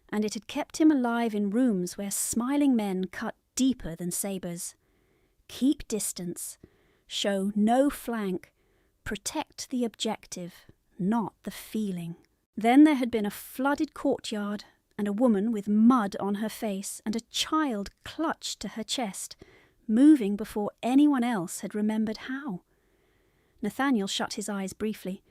and it had kept him alive in rooms where smiling men cut deeper than sabres. Keep distance, show no flank, protect the objective, not the feeling. Then there had been a flooded courtyard, and a woman with mud on her face and a child clutched to her chest, moving before anyone else had remembered how. Nathaniel shut his eyes briefly.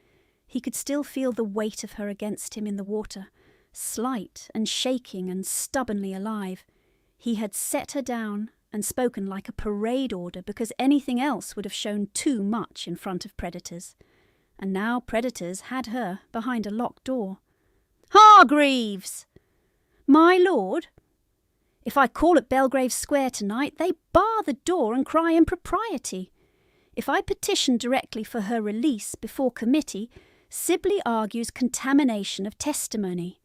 He could still feel the weight of her against him in the water, slight and shaking and stubbornly alive. He had set her down and spoken like a parade order because anything else would have shown too much in front of predators. And now predators had her behind a locked door. "Hargreaves!" "My lord?" "If I call at Belgrave Square tonight, they bar the door and cry impropriety. If I petition directly for her release before committee, Sibley argues contamination of testimony."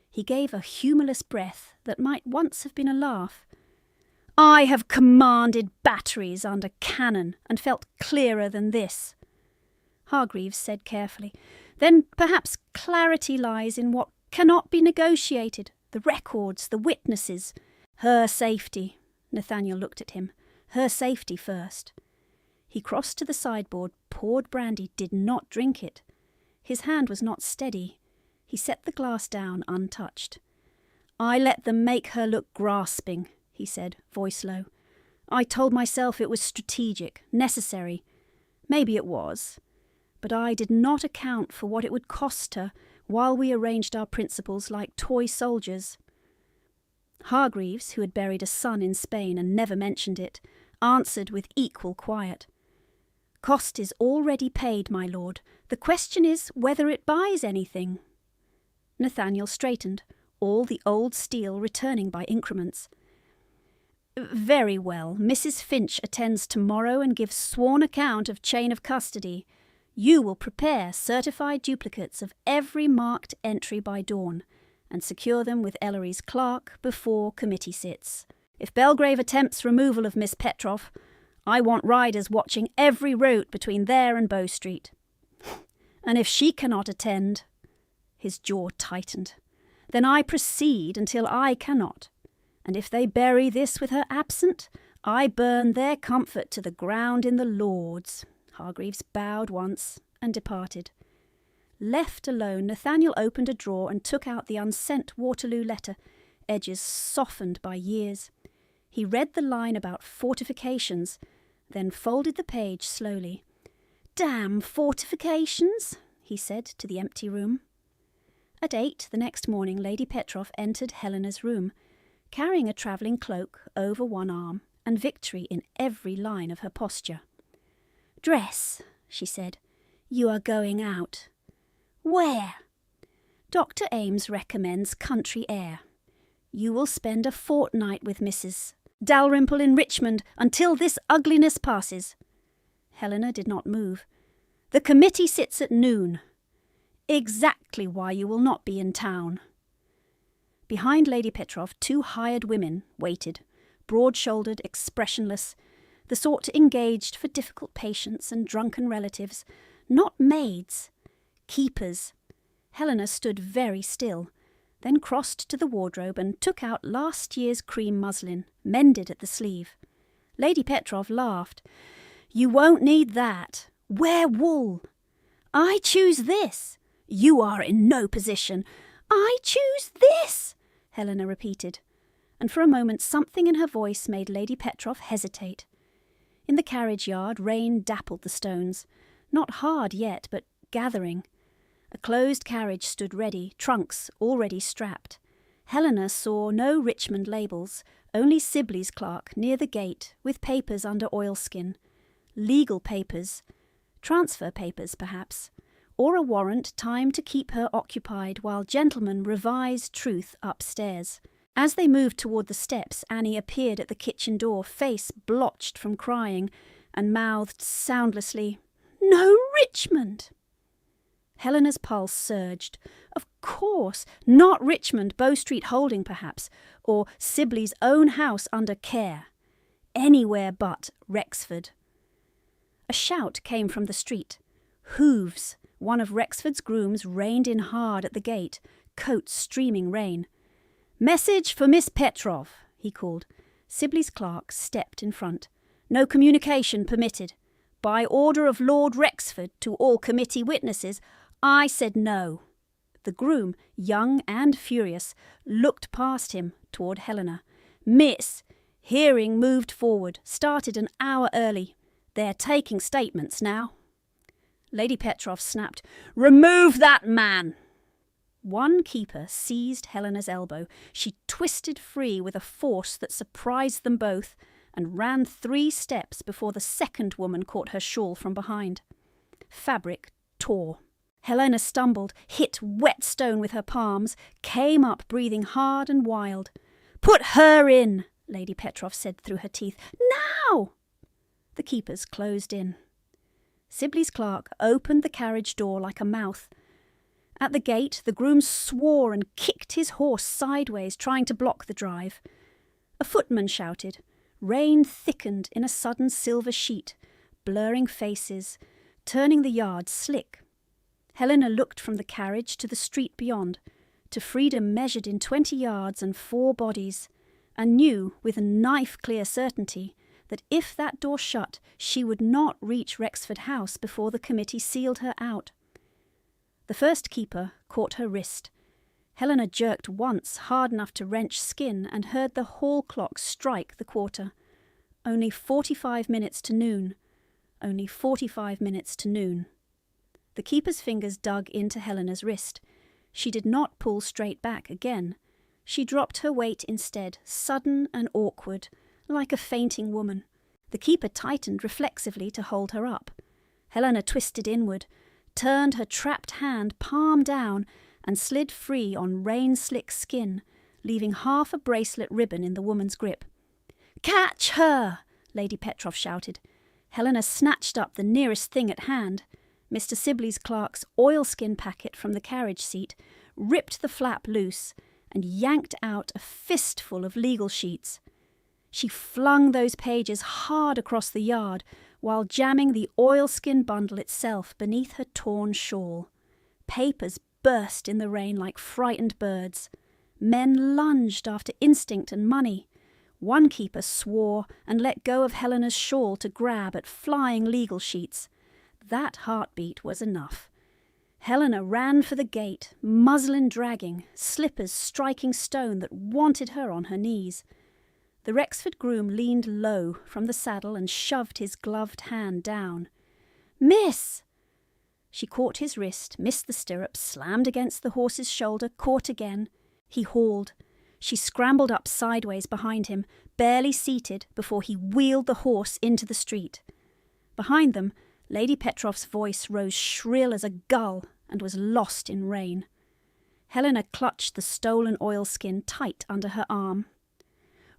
He gave a humourless breath that might once have been a laugh. "I have commanded batteries under cannon and felt clearer than this." Hargreaves said carefully, "Then perhaps clarity lies in what cannot be negotiated, the records, the witnesses. Her safety." Nathaniel looked at him. "Her safety first." He crossed to the sideboard, poured brandy, did not drink it. His hand was not steady. He set the glass down untouched. "I let them make her look grasping," he said, voice low. "I told myself it was strategic, necessary. Maybe it was. But I did not account for what it would cost her while we arranged our principles like toy soldiers." Hargreaves, who had buried a son in Spain and never mentioned it, answered with equal quiet. "Cost is already paid, my lord. The question is whether it buys anything." Nathaniel straightened, all the old steel returning by increments. "Very well. Mrs. Finch attends tomorrow and gives sworn account of chain of custody. You will prepare certified duplicates of every marked entry by dawn, and secure them with Ellery's clerk before committee sits. If Belgrave attempts removal of Miss Petroff, I want riders watching every route between there and Bow Street. And if she cannot attend," his jaw tightened, "then I proceed until I cannot. And if they bury this with her absent, I burn their comfort to the ground in the Lords." Hargreaves bowed once and departed. Left alone, Nathaniel opened a drawer and took out the unsent Waterloo letter, edges softened by years. He read the line about fortifications, then folded the page slowly. "Damn fortifications," he said to the empty room. At 8 the next morning, Lady Petroff entered Helena's room, carrying a travelling cloak over one arm and victory in every line of her posture. "Dress," she said. "You are going out." "Where?" "Dr. Ames recommends country air. You will spend a fortnight with Mrs. Dalrymple in Richmond until this ugliness passes." Helena did not move. "The committee sits at noon." "Exactly why you will not be in town." Behind Lady Petroff, 2 hired women waited, broad-shouldered, expressionless, the sort engaged for difficult patients and drunken relatives, not maids, keepers. Helena stood very still, then crossed to the wardrobe and took out last year's cream muslin, mended at the sleeve. Lady Petroff laughed. "You won't need that. Wear wool." "I choose this." "You are in no position." "I choose this," Helena repeated, and for a moment something in her voice made Lady Petroff hesitate. In the carriage yard, rain dappled the stones, not hard yet, but gathering. A closed carriage stood ready, trunks already strapped. Helena saw no Richmond labels, only Sibley's clerk near the gate with papers under oilskin. Legal papers, transfer papers perhaps, or a warrant timed to keep her occupied while gentlemen revised truth upstairs. As they moved toward the steps, Annie appeared at the kitchen door, face blotched from crying, and mouthed soundlessly, "No Richmond!" Helena's pulse surged. Of course, not Richmond, Bow Street Holding perhaps, or Sibley's own house under care. Anywhere but Rexford. A shout came from the street. Hooves. One of Rexford's grooms reined in hard at the gate, coat streaming rain. "Message for Miss Petroff," he called. Sibley's clerk stepped in front. "No communication permitted. By order of Lord Rexford to all committee witnesses." "I said no." The groom, young and furious, looked past him toward Helena. "Miss," hearing moved forward, started an hour early. "They're taking statements now." Lady Petroff snapped, "Remove that man!" One keeper seized Helena's elbow. She twisted free with a force that surprised them both and ran 3 steps before the second woman caught her shawl from behind. Fabric tore. Helena stumbled, hit wet stone with her palms, came up breathing hard and wild. "Put her in," Lady Petroff said through her teeth. "Now!" The keepers closed in. Sibley's clerk opened the carriage door like a mouth. At the gate, the groom swore and kicked his horse sideways, trying to block the drive. A footman shouted. Rain thickened in a sudden silver sheet, blurring faces, turning the yard slick. Helena looked from the carriage to the street beyond, to freedom measured in 20 yards and 4 bodies, and knew with a knife-clear certainty that if that door shut, she would not reach Rexford House before the committee sealed her out. The first keeper caught her wrist. Helena jerked once hard enough to wrench skin and heard the hall clock strike the quarter. Only 45 minutes to noon. Only 45 minutes to noon. The keeper's fingers dug into Helena's wrist. She did not pull straight back again. She dropped her weight instead, sudden and awkward, like a fainting woman. The keeper tightened reflexively to hold her up. Helena twisted inward, turned her trapped hand palm down, and slid free on rain-slick skin, leaving half a bracelet ribbon in the woman's grip. "Catch her!" Lady Petrov shouted. Helena snatched up the nearest thing at hand, Mr. Sibley's clerk's oilskin packet from the carriage seat, ripped the flap loose, and yanked out a fistful of legal sheets. She flung those pages hard across the yard, while jamming the oilskin bundle itself beneath her torn shawl. Papers burst in the rain like frightened birds. Men lunged after instinct and money. One keeper swore and let go of Helena's shawl to grab at flying legal sheets. That heartbeat was enough. Helena ran for the gate, muslin dragging, slippers striking stone that wanted her on her knees. The Rexford groom leaned low from the saddle and shoved his gloved hand down. "Miss!" She caught his wrist, missed the stirrup, slammed against the horse's shoulder, caught again. He hauled. She scrambled up sideways behind him, barely seated before he wheeled the horse into the street. Behind them, Lady Petrov's voice rose shrill as a gull and was lost in rain. Helena clutched the stolen oilskin tight under her arm.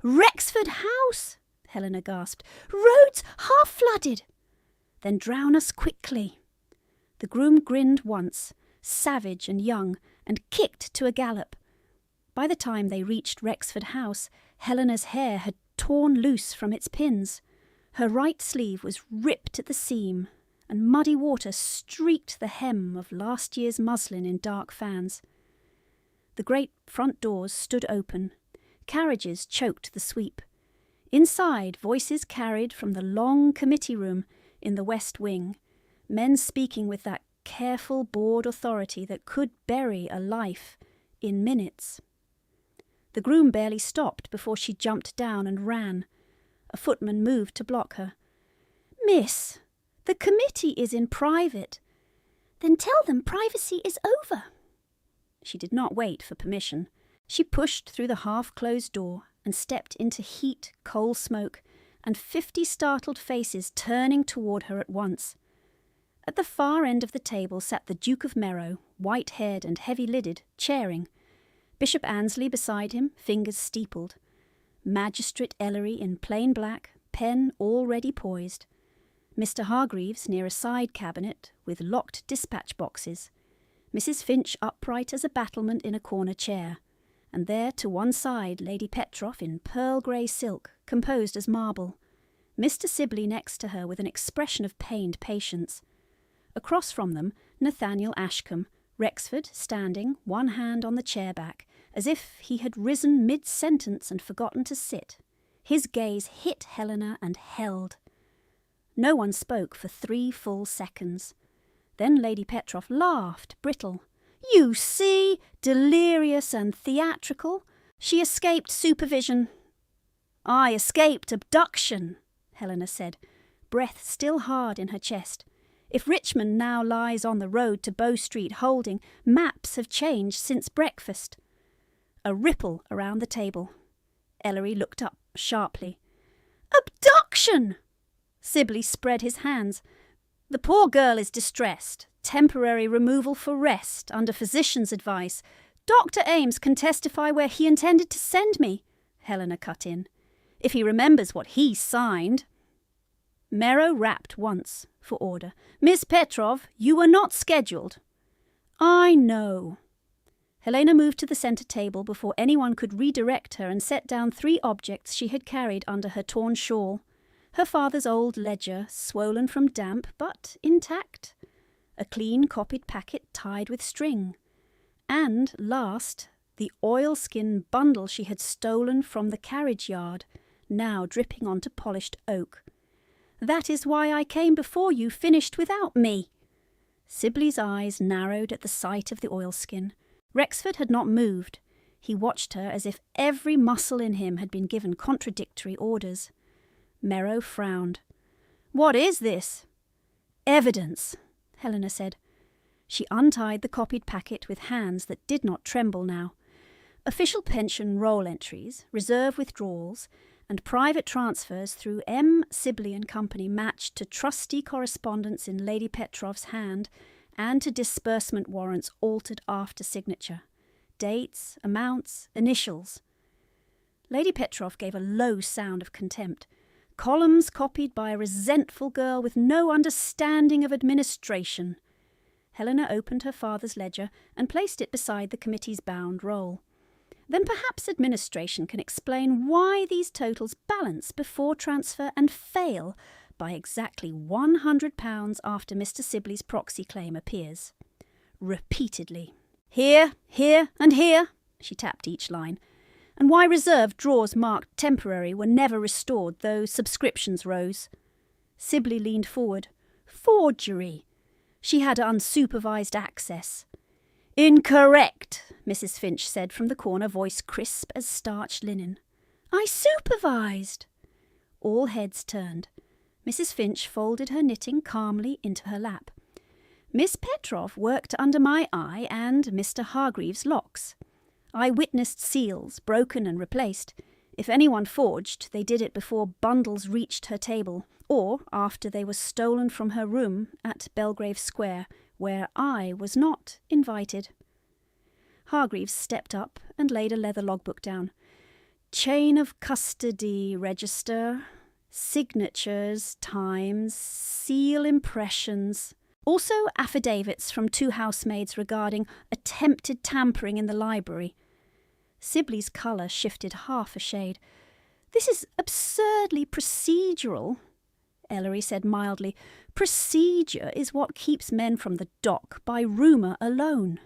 "Rexford House!" Helena gasped. "Roads half flooded!" "Then drown us quickly." The groom grinned once, savage and young, and kicked to a gallop. By the time they reached Rexford House, Helena's hair had torn loose from its pins. Her right sleeve was ripped at the seam, and muddy water streaked the hem of last year's muslin in dark fans. The great front doors stood open. Carriages choked the sweep. Inside, voices carried from the long committee room in the west wing, men speaking with that careful, bored authority that could bury a life in minutes. The groom barely stopped before she jumped down and ran. A footman moved to block her. "Miss, the committee is in private." "Then tell them privacy is over." She did not wait for permission. She pushed through the half-closed door and stepped into heat, coal smoke, and 50 startled faces turning toward her at once. At the far end of the table sat the Duke of Merrow, white-haired and heavy-lidded, chairing. Bishop Annesley beside him, fingers steepled. Magistrate Ellery in plain black, pen already poised. Mr. Hargreaves near a side cabinet with locked dispatch boxes. Mrs. Finch upright as a battlement in a corner chair. And there to one side Lady Petrov in pearl-grey silk, composed as marble. Mr. Sibley next to her with an expression of pained patience. Across from them, Nathaniel Ashcombe, Rexford standing, one hand on the chair back, as if he had risen mid-sentence and forgotten to sit. His gaze hit Helena and held. No one spoke for 3 full seconds. Then Lady Petrov laughed, brittle. "You see, delirious and theatrical. She escaped supervision." "I escaped abduction," Helena said, breath still hard in her chest. If Richmond now lies on the road to Bow Street holding, maps have changed since breakfast. A ripple around the table. Ellery looked up sharply. "Abduction!" Sibley spread his hands. "The poor girl is distressed. Temporary removal for rest, under physician's advice. Dr. Ames can testify where he intended to send me," Helena cut in. "If he remembers what he signed." Merrow rapped once, for order. "Miss Petrov, you were not scheduled." "I know." Helena moved to the centre table before anyone could redirect her and set down 3 objects she had carried under her torn shawl. Her father's old ledger, swollen from damp, but intact. A clean copied packet tied with string. And, last, the oilskin bundle she had stolen from the carriage yard, now dripping onto polished oak. "That is why I came before you finished without me." Sibley's eyes narrowed at the sight of the oilskin. Rexford had not moved. He watched her as if every muscle in him had been given contradictory orders. Merrow frowned. "What is this?" "Evidence," Helena said. She untied the copied packet with hands that did not tremble now. Official pension roll entries, reserve withdrawals, and private transfers through M. Sibley and Company matched to trustee correspondence in Lady Petrov's hand and to disbursement warrants altered after signature. Dates, amounts, initials. Lady Petrov gave a low sound of contempt. Columns copied by a resentful girl with no understanding of administration. Helena opened her father's ledger and placed it beside the committee's bound roll. Then perhaps administration can explain why these totals balance before transfer and fail by exactly £100 after Mr. Sibley's proxy claim appears. Repeatedly. Here, here, and here, she tapped each line. And why reserved drawers marked temporary were never restored, though subscriptions rose. Sibley leaned forward. Forgery. She had unsupervised access. Incorrect, Mrs. Finch said from the corner, voice crisp as starched linen. I supervised. All heads turned. Mrs. Finch folded her knitting calmly into her lap. Miss Petrov worked under my eye and Mr. Hargreaves' locks. I witnessed seals, broken and replaced. If anyone forged, they did it before bundles reached her table, or after they were stolen from her room at Belgrave Square, where I was not invited. Hargreaves stepped up and laid a leather logbook down. Chain of custody register, signatures, times, seal impressions. Also affidavits from 2 housemaids regarding attempted tampering in the library. Sibley's colour shifted half a shade. This is absurdly procedural, Ellery said mildly. Procedure is what keeps men from the dock by rumour alone.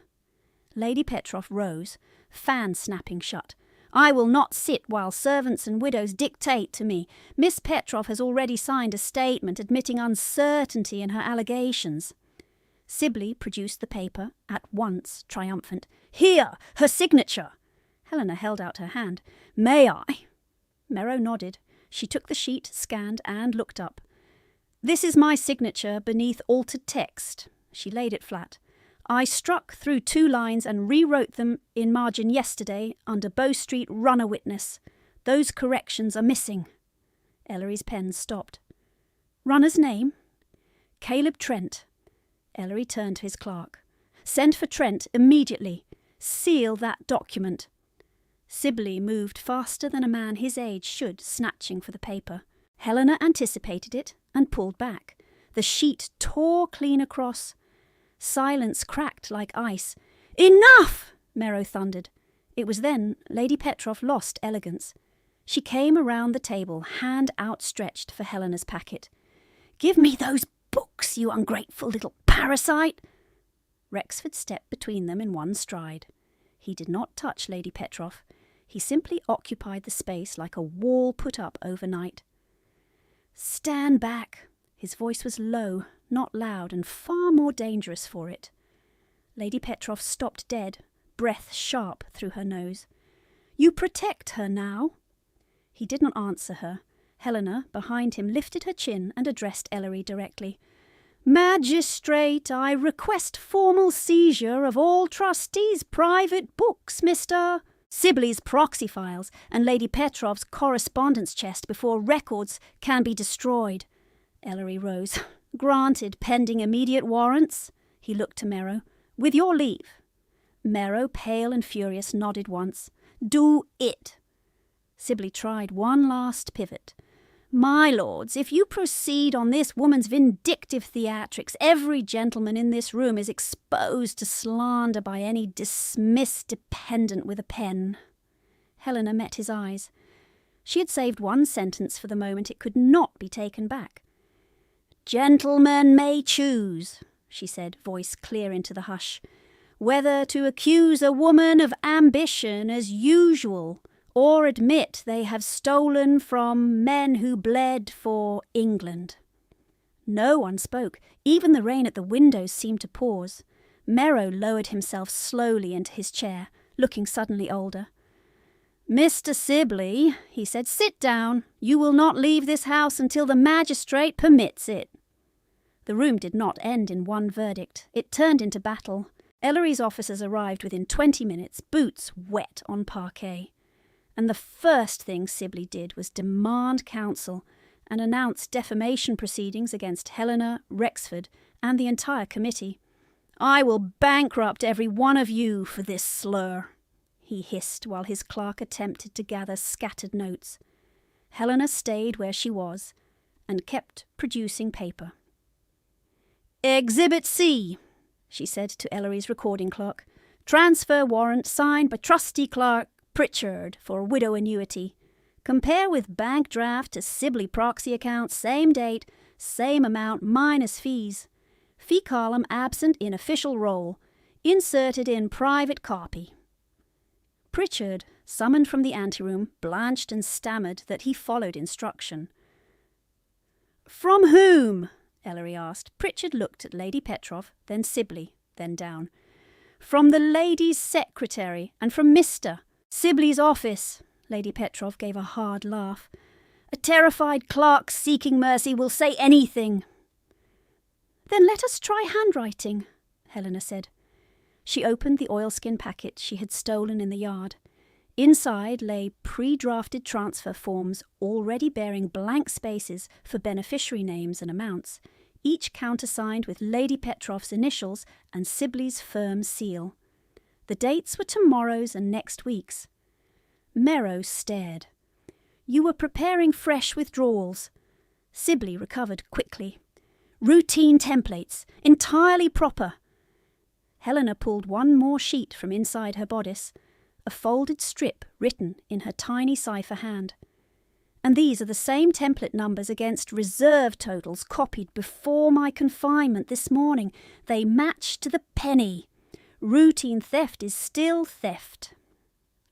Lady Petrov rose, fan snapping shut. I will not sit while servants and widows dictate to me. Miss Petrov has already signed a statement admitting uncertainty in her allegations. Sibley produced the paper, at once triumphant. Here, her signature. Helena held out her hand. May I? Merrow nodded. She took the sheet, scanned, and looked up. This is my signature beneath altered text. She laid it flat. I struck through 2 lines and rewrote them in margin yesterday under Bow Street runner witness. Those corrections are missing. Ellery's pen stopped. Runner's name? Caleb Trent. Ellery turned to his clerk. Send for Trent immediately. Seal that document. Sibley moved faster than a man his age should, snatching for the paper. Helena anticipated it and pulled back. The sheet tore clean across. Silence cracked like ice. Enough! Merrow thundered. It was then Lady Petrov lost elegance. She came around the table, hand outstretched for Helena's packet. Give me those books, you ungrateful little parasite! Rexford stepped between them in one stride. He did not touch Lady Petrov. He simply occupied the space like a wall put up overnight. Stand back. His voice was low, not loud, and far more dangerous for it. Lady Petrov stopped dead, breath sharp through her nose. You protect her now. He did not answer her. Helena, behind him, lifted her chin and addressed Ellery directly. Magistrate, I request formal seizure of all trustees' private books, Mr. Sibley's proxy files and Lady Petrov's correspondence chest before records can be destroyed. Ellery rose. Granted, pending immediate warrants. He looked to Merrow. With your leave. Merrow, pale and furious, nodded once. Do it. Sibley tried one last pivot. My lords, if you proceed on this woman's vindictive theatrics, every gentleman in this room is exposed to slander by any dismissed dependent with a pen. Helena met his eyes. She had saved one sentence for the moment it could not be taken back. Gentlemen may choose, she said, voice clear into the hush, whether to accuse a woman of ambition as usual, or admit they have stolen from men who bled for England. No one spoke. Even the rain at the windows seemed to pause. Merrow lowered himself slowly into his chair, looking suddenly older. Mr. Sibley, he said, sit down. You will not leave this house until the magistrate permits it. The room did not end in one verdict. It turned into battle. Ellery's officers arrived within 20 minutes, boots wet on parquet. And the first thing Sibley did was demand counsel and announce defamation proceedings against Helena, Rexford, and the entire committee. "I will bankrupt every one of you for this slur," he hissed while his clerk attempted to gather scattered notes. Helena stayed where she was and kept producing paper. "Exhibit C," she said to Ellery's recording clerk. "Transfer warrant signed by Trustee Clerk Pritchard for widow annuity. Compare with bank draft to Sibley proxy account, same date, same amount minus fees. Fee column absent in official roll. Inserted in private copy." Pritchard, summoned from the anteroom, blanched and stammered that he followed instruction. "From whom?" Ellery asked. Pritchard looked at Lady Petrov, then Sibley, then down. "From the lady's secretary, and from Mr. Sibley's office." Lady Petrov gave a hard laugh. "A terrified clerk seeking mercy will say anything." "Then let us try handwriting," Helena said. She opened the oilskin packet she had stolen in the yard. Inside lay pre-drafted transfer forms already bearing blank spaces for beneficiary names and amounts, each countersigned with Lady Petrov's initials and Sibley's firm seal. The dates were tomorrow's and next week's. Merrow stared. "You were preparing fresh withdrawals." Sibley recovered quickly. "Routine templates, entirely proper." Helena pulled one more sheet from inside her bodice, a folded strip written in her tiny cipher hand. "And these are the same template numbers against reserve totals copied before my confinement this morning. They match to the penny. Routine theft is still theft."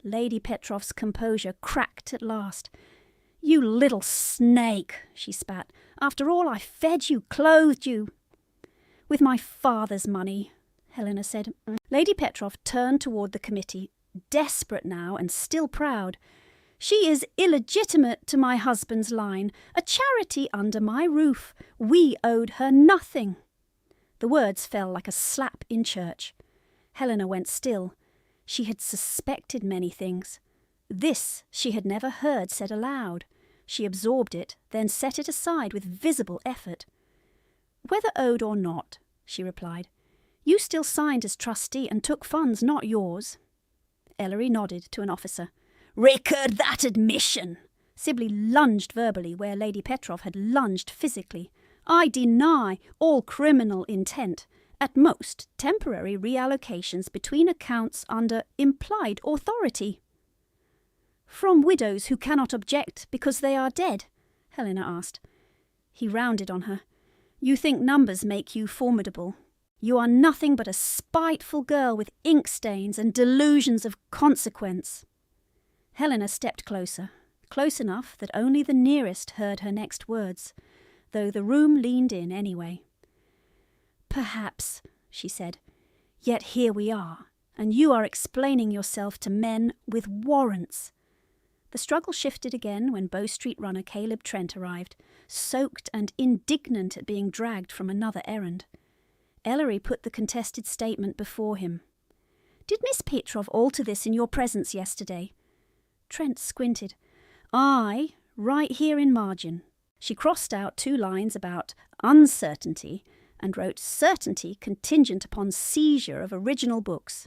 Lady Petrov's composure cracked at last. "You little snake," she spat. "After all I fed you, clothed you." "With my father's money," Helena said. Lady Petrov turned toward the committee, desperate now and still proud. "She is illegitimate to my husband's line, a charity under my roof. We owed her nothing." The words fell like a slap in church. Helena went still. She had suspected many things. This she had never heard said aloud. She absorbed it, then set it aside with visible effort. "Whether owed or not," she replied, "you still signed as trustee and took funds not yours." Ellery nodded to an officer. "Record that admission!" Sibley lunged verbally where Lady Petrov had lunged physically. "I deny all criminal intent. At most, temporary reallocations between accounts under implied authority." "From widows who cannot object because they are dead?" Helena asked. He rounded on her. "You think numbers make you formidable. You are nothing but a spiteful girl with ink stains and delusions of consequence." Helena stepped closer, close enough that only the nearest heard her next words, though the room leaned in anyway. "Perhaps," she said. "Yet here we are, and you are explaining yourself to men with warrants." The struggle shifted again when Bow Street runner Caleb Trent arrived, soaked and indignant at being dragged from another errand. Ellery put the contested statement before him. "Did Miss Petrov alter this in your presence yesterday?" Trent squinted. "Aye, right here in margin." She crossed out 2 lines about uncertainty and wrote certainty contingent upon seizure of original books.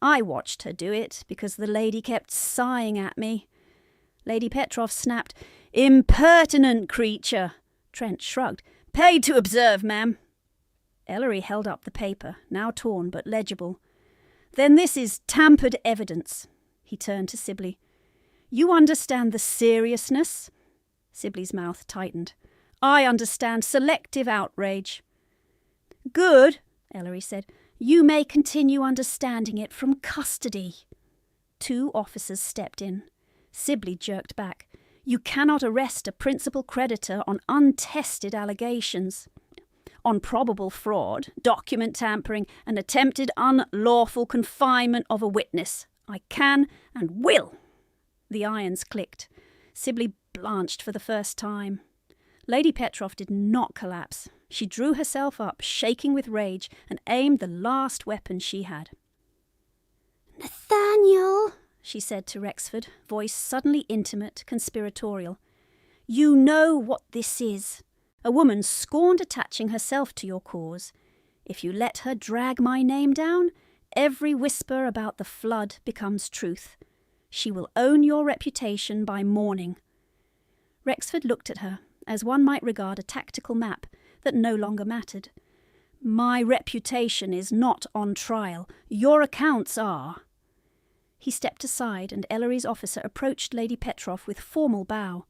"I watched her do it because the lady kept sighing at me." Lady Petrov snapped, "Impertinent creature!" Trent shrugged. "Paid to observe, ma'am." Ellery held up the paper, now torn but legible. "Then this is tampered evidence." He turned to Sibley. "You understand the seriousness?" Sibley's mouth tightened. "I understand selective outrage." "Good," Ellery said. "You may continue understanding it from custody." 2 officers stepped in. Sibley jerked back. "You cannot arrest a principal creditor on untested allegations. On probable fraud, document tampering, and attempted unlawful confinement of a witness. I can and will." The irons clicked. Sibley blanched for the first time. Lady Petrov did not collapse. She drew herself up, shaking with rage, and aimed the last weapon she had. "Nathaniel," she said to Rexford, voice suddenly intimate, conspiratorial, "you know what this is. A woman scorned attaching herself to your cause. If you let her drag my name down, every whisper about the flood becomes truth. She will own your reputation by morning." Rexford looked at her, as one might regard a tactical map that no longer mattered. "My reputation is not on trial. Your accounts are." He stepped aside, and Ellery's officer approached Lady Petroff with formal bow.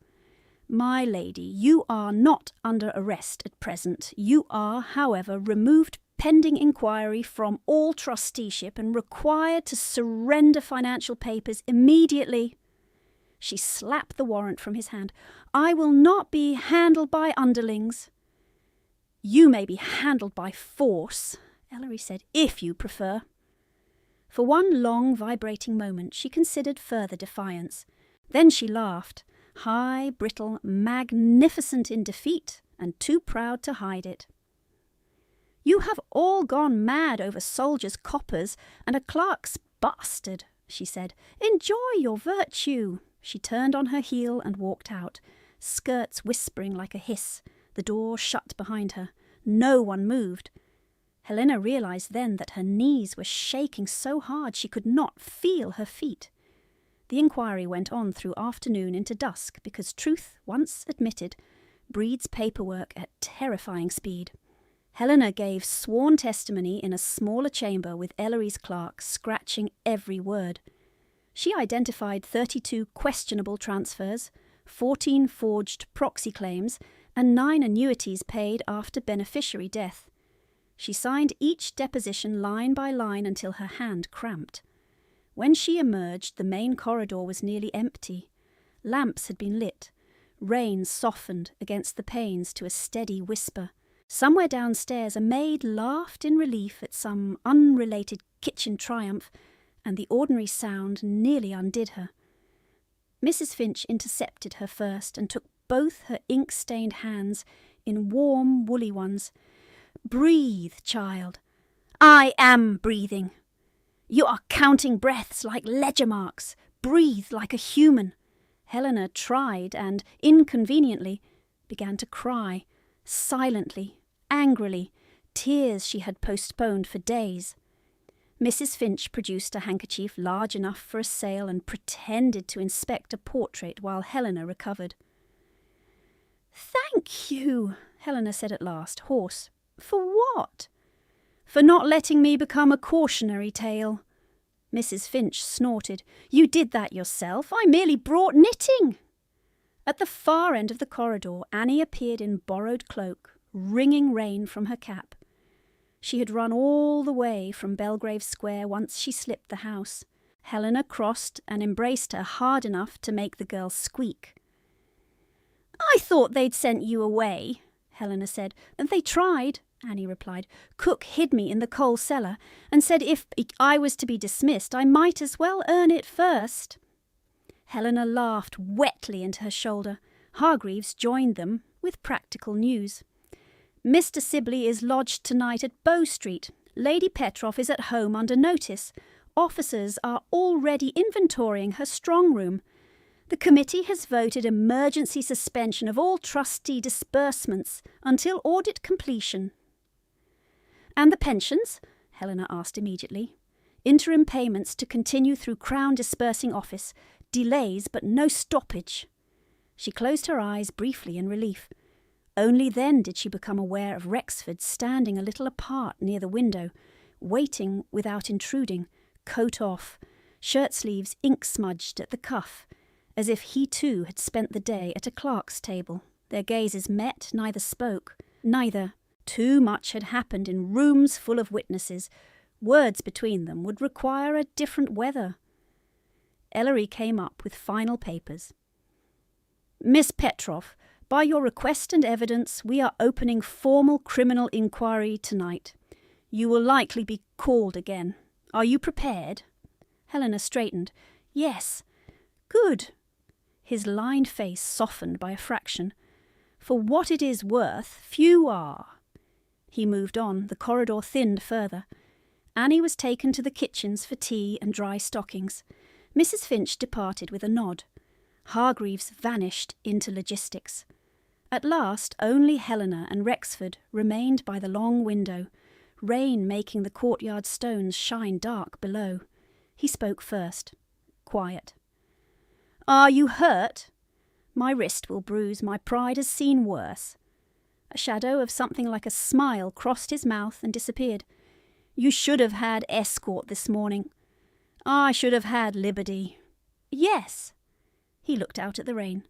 "My lady, you are not under arrest at present. You are, however, removed pending inquiry from all trusteeship and required to surrender financial papers immediately." She slapped the warrant from his hand. "I will not be handled by underlings." "You may be handled by force," Ellery said, "if you prefer." For one long, vibrating moment she considered further defiance. Then she laughed, high, brittle, magnificent in defeat, and too proud to hide it. "You have all gone mad over soldiers' coppers and a clerk's bastard," she said. "Enjoy your virtue." She turned on her heel and walked out, skirts whispering like a hiss, the door shut behind her. No one moved. Helena realized then that her knees were shaking so hard she could not feel her feet. The inquiry went on through afternoon into dusk because truth, once admitted, breeds paperwork at terrifying speed. Helena gave sworn testimony in a smaller chamber with Ellery's clerk scratching every word. She identified 32 questionable transfers, 14 forged proxy claims, and 9 annuities paid after beneficiary death. She signed each deposition line by line until her hand cramped. When she emerged, the main corridor was nearly empty. Lamps had been lit. Rain softened against the panes to a steady whisper. Somewhere downstairs a maid laughed in relief at some unrelated kitchen triumph, and the ordinary sound nearly undid her. Mrs. Finch intercepted her first and took both her ink-stained hands in warm, woolly ones. "Breathe, child." "I am breathing." "You are counting breaths like ledger marks. Breathe like a human." Helena tried and, inconveniently, began to cry, silently, angrily, tears she had postponed for days. Mrs. Finch produced a handkerchief large enough for a sail and pretended to inspect a portrait while Helena recovered. "Thank you," Helena said at last, hoarse. "For what?" "For not letting me become a cautionary tale." Mrs. Finch snorted. "You did that yourself. I merely brought knitting." At the far end of the corridor, Annie appeared in borrowed cloak, wringing rain from her cap. She had run all the way from Belgrave Square once she slipped the house. Helena crossed and embraced her hard enough to make the girl squeak. "I thought they'd sent you away," Helena said. "They tried," Annie replied. "Cook hid me in the coal cellar and said if I was to be dismissed, I might as well earn it first." Helena laughed wetly into her shoulder. Hargreaves joined them with practical news. "Mr. Sibley is lodged tonight at Bow Street. Lady Petroff is at home under notice. Officers are already inventorying her strong room. The committee has voted emergency suspension of all trustee disbursements until audit completion." "And the pensions?" Helena asked immediately. "Interim payments to continue through Crown Disbursing Office. Delays, but no stoppage." She closed her eyes briefly in relief. Only then did she become aware of Rexford standing a little apart near the window, waiting without intruding, coat off, shirt sleeves ink-smudged at the cuff, as if he too had spent the day at a clerk's table. Their gazes met, neither spoke. Neither. Too much had happened in rooms full of witnesses. Words between them would require a different weather. Ellery came up with final papers. "Miss Petroff, by your request and evidence, we are opening formal criminal inquiry tonight. You will likely be called again. Are you prepared?" Helena straightened. "Yes." "Good." His lined face softened by a fraction. "For what it is worth, few are. He moved on. The corridor thinned further. Annie was taken to the kitchens for tea and dry stockings. Mrs. Finch departed with a nod. Hargreaves vanished into logistics. At last only Helena and Rexford remained by the long window, rain making the courtyard stones shine dark below. He spoke first. Quiet. "Are you hurt?" "My wrist will bruise. My pride has seen worse." A shadow of something like a smile crossed his mouth and disappeared. "You should have had escort this morning." "I should have had liberty." "Yes." He looked out at the rain.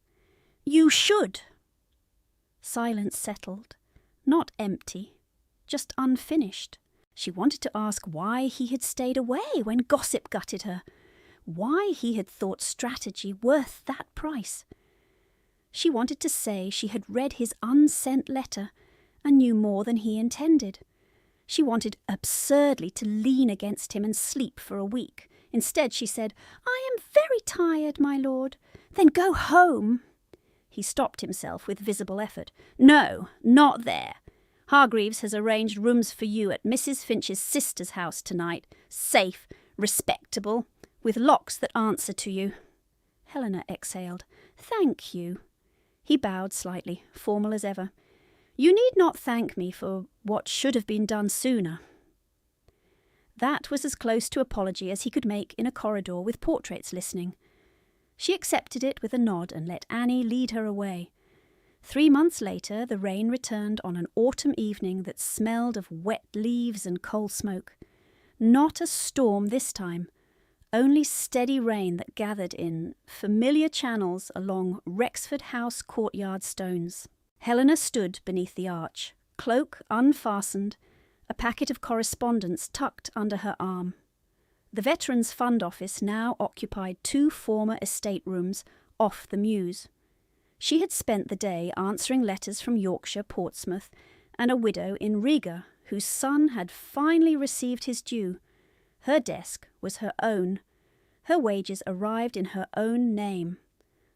"You should." Silence settled. Not empty, just unfinished. She wanted to ask why he had stayed away when gossip gutted her. Why he had thought strategy worth that price. She wanted to say she had read his unsent letter and knew more than he intended. She wanted absurdly to lean against him and sleep for a week. Instead she said, "I am very tired, my lord." "Then go home." He stopped himself with visible effort. "No, not there. Hargreaves has arranged rooms for you at Mrs. Finch's sister's house tonight. Safe, respectable, with locks that answer to you." Helena exhaled. "Thank you." He bowed slightly, formal as ever. "You need not thank me for what should have been done sooner." That was as close to apology as he could make in a corridor with portraits listening. She accepted it with a nod and let Annie lead her away. 3 months later, the rain returned on an autumn evening that smelled of wet leaves and coal smoke. Not a storm this time, only steady rain that gathered in familiar channels along Rexford House courtyard stones. Helena stood beneath the arch, cloak unfastened, a packet of correspondence tucked under her arm. The Veterans' Fund Office now occupied 2 former estate rooms off the Mews. She had spent the day answering letters from Yorkshire, Portsmouth, and a widow in Riga whose son had finally received his due. Her desk was her own. Her wages arrived in her own name.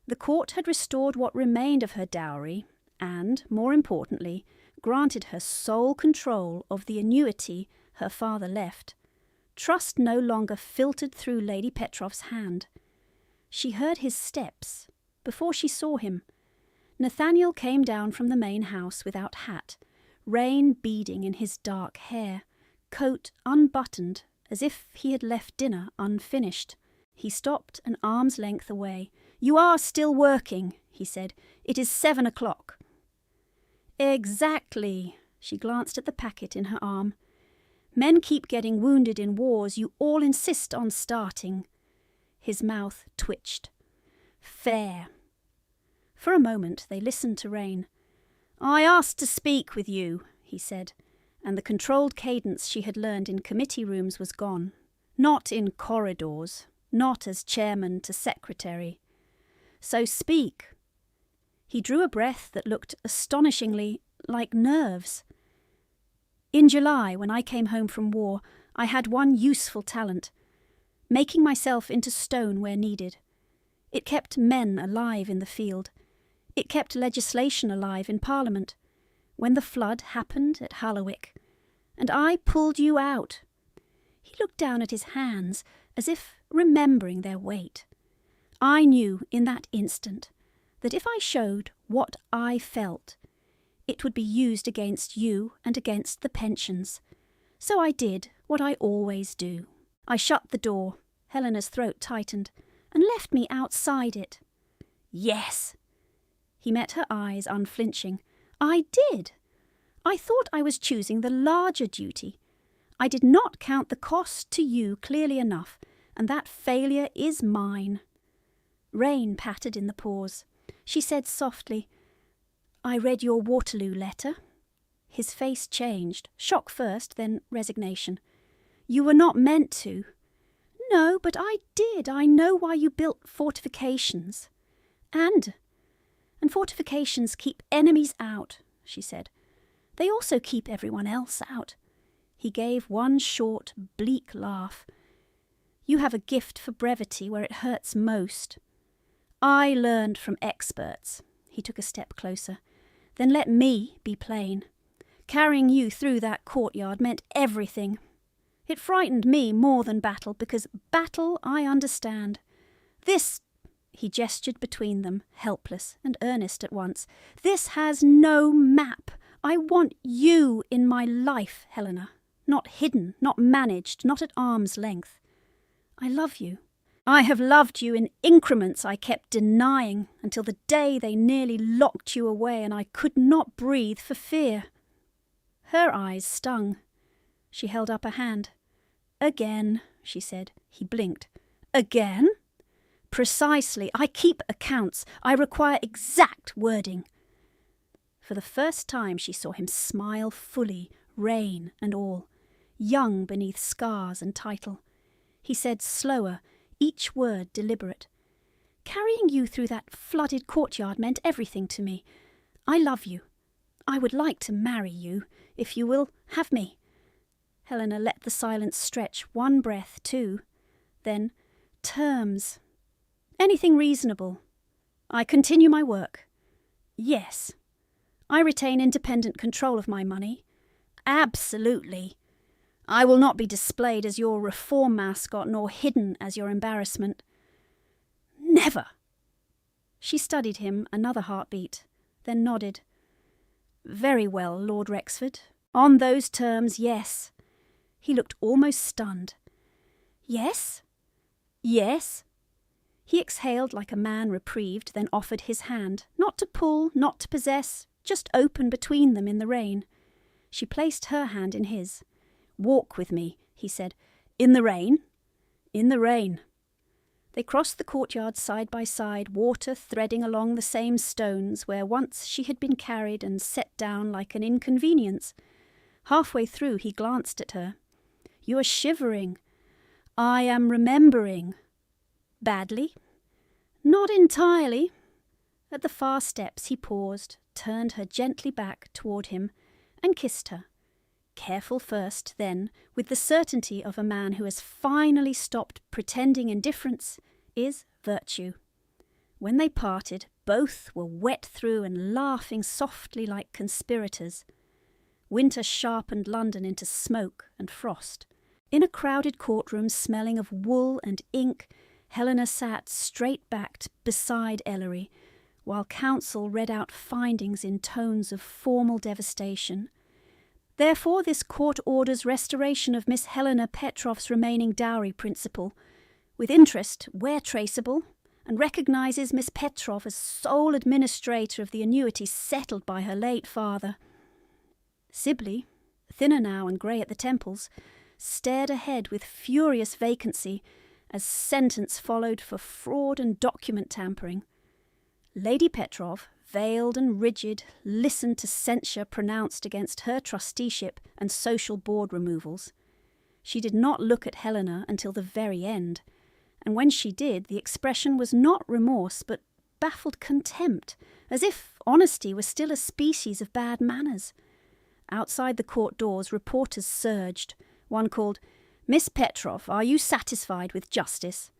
The court had restored what remained of her dowry and, more importantly, granted her sole control of the annuity her father left. Trust no longer filtered through Lady Petrov's hand. She heard his steps before she saw him. Nathaniel came down from the main house without hat, rain beading in his dark hair, coat unbuttoned as if he had left dinner unfinished. He stopped an arm's length away. "You are still working," he said. "It is 7 o'clock." "Exactly." She glanced at the packet in her arm. "Men keep getting wounded in wars. You all insist on starting." His mouth twitched. "Fair." For a moment they listened to rain. "I asked to speak with you," he said, and the controlled cadence she had learned in committee rooms was gone. Not in corridors, not as chairman to secretary. "So speak." He drew a breath that looked astonishingly like nerves. "In July, when I came home from war, I had one useful talent, making myself into stone where needed. It kept men alive in the field. It kept legislation alive in Parliament. When the flood happened at Harlowick, and I pulled you out." He looked down at his hands as if remembering their weight. "I knew in that instant that if I showed what I felt, it would be used against you and against the pensions. So I did what I always do. I shut the door," Helena's throat tightened, "and left me outside it." "Yes." He met her eyes unflinching. "I did. I thought I was choosing the larger duty. I did not count the cost to you clearly enough, and that failure is mine." Rain pattered in the pause. She said softly, "I read your Waterloo letter." His face changed, shock first, then resignation. "You were not meant to." "No, but I did. I know why you built fortifications. And fortifications keep enemies out," she said. "They also keep everyone else out." He gave one short, bleak laugh. "You have a gift for brevity where it hurts most." "I learned from experts." He took a step closer. "Then let me be plain. Carrying you through that courtyard meant everything. It frightened me more than battle, because battle I understand. This," he gestured between them, helpless and earnest at once, "this has no map. I want you in my life, Helena. Not hidden, not managed, not at arm's length. I love you. I have loved you in increments I kept denying until the day they nearly locked you away and I could not breathe for fear." Her eyes stung. She held up a hand. "Again," she said. He blinked. "Again?" "Precisely. I keep accounts. I require exact wording." For the first time she saw him smile fully, rein and all, young beneath scars and title. He said slower, each word deliberate. "Carrying you through that flooded courtyard meant everything to me. I love you. I would like to marry you, if you will have me." Helena let the silence stretch, one breath, two. Then, "Terms. Anything reasonable. I continue my work. Yes. I retain independent control of my money. Absolutely. I will not be displayed as your reform mascot nor hidden as your embarrassment." "Never." She studied him another heartbeat, then nodded. "Very well, Lord Rexford. On those terms, yes." He looked almost stunned. "Yes? Yes?" He exhaled like a man reprieved, then offered his hand, not to pull, not to possess, just open between them in the rain. She placed her hand in his. "Walk with me," he said. "In the rain?" "In the rain." They crossed the courtyard side by side, water threading along the same stones where once she had been carried and set down like an inconvenience. Halfway through he glanced at her. "You are shivering." "I am remembering." "Badly?" "Not entirely." At the far steps he paused, turned her gently back toward him, and kissed her. Careful first, then, with the certainty of a man who has finally stopped pretending indifference, is virtue. When they parted, both were wet through and laughing softly like conspirators. Winter sharpened London into smoke and frost. In a crowded courtroom smelling of wool and ink, Helena sat straight-backed beside Ellery, while counsel read out findings in tones of formal devastation. Therefore this court orders restoration of Miss Helena Petrov's remaining dowry principal, with interest, where traceable, and recognises Miss Petrov as sole administrator of the annuity settled by her late father. Sibley, thinner now and grey at the temples, stared ahead with furious vacancy as sentence followed for fraud and document tampering. Lady Petrov, veiled and rigid, listened to censure pronounced against her trusteeship and social board removals. She did not look at Helena until the very end, and when she did, the expression was not remorse but baffled contempt, as if honesty was still a species of bad manners. Outside the court doors, reporters surged. One called, "Miss Petrov, are you satisfied with justice?"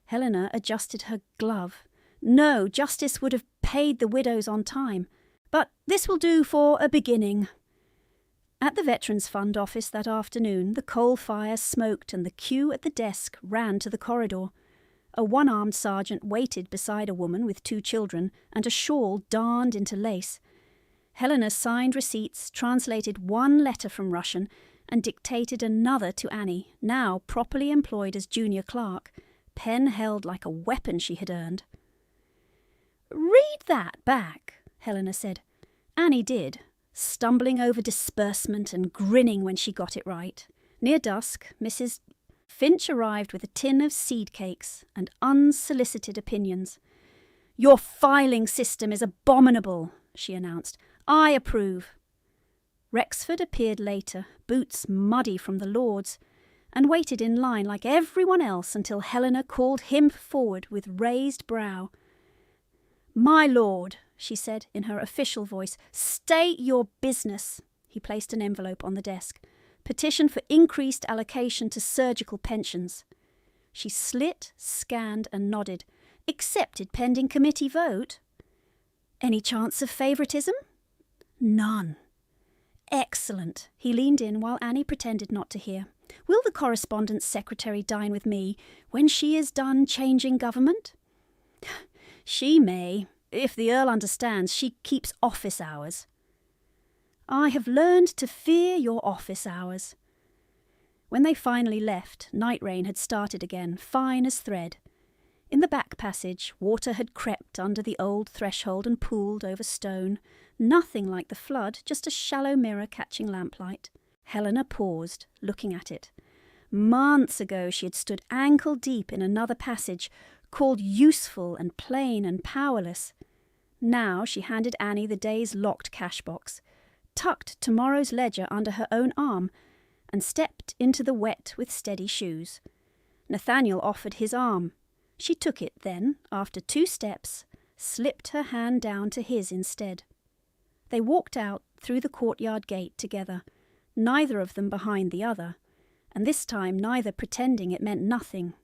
Helena adjusted her glove. "No, justice would have paid the widows on time, but this will do for a beginning." At the Veterans Fund office that afternoon, the coal fire smoked and the queue at the desk ran to the corridor. A one-armed sergeant waited beside a woman with 2 children and a shawl darned into lace. Helena signed receipts, translated one letter from Russian, and dictated another to Annie, now properly employed as junior clerk, pen held like a weapon she had earned. "Read that back," Helena said. Annie did, stumbling over disbursement and grinning when she got it right. Near dusk, Mrs. Finch arrived with a tin of seed cakes and unsolicited opinions. "Your filing system is abominable," she announced. "I approve." Rexford appeared later, boots muddy from the Lords, and waited in line like everyone else until Helena called him forward with raised brow. "My lord," she said in her official voice, "state your business." He placed an envelope on the desk. "Petition for increased allocation to surgical pensions." She slit, scanned and nodded. "Accepted pending committee vote." "Any chance of favouritism?" "None." Excellent. He leaned in while Annie pretended not to hear. Will the correspondence secretary dine with me when she is done changing government? She may. If the Earl understands, she keeps office hours. I have learned to fear your office hours. When they finally left, Night Rain had started again, fine as thread. In the back passage, water had crept under the old threshold and pooled over stone. Nothing like the flood, just a shallow mirror catching lamplight. Helena paused, looking at it. Months ago she had stood ankle deep in another passage, called useful and plain and powerless. Now she handed Annie the day's locked cash box, tucked tomorrow's ledger under her own arm, and stepped into the wet with steady shoes. Nathaniel offered his arm. She took it, then, after 2 steps, slipped her hand down to his instead. They walked out through the courtyard gate together, neither of them behind the other, and this time neither pretending it meant nothing,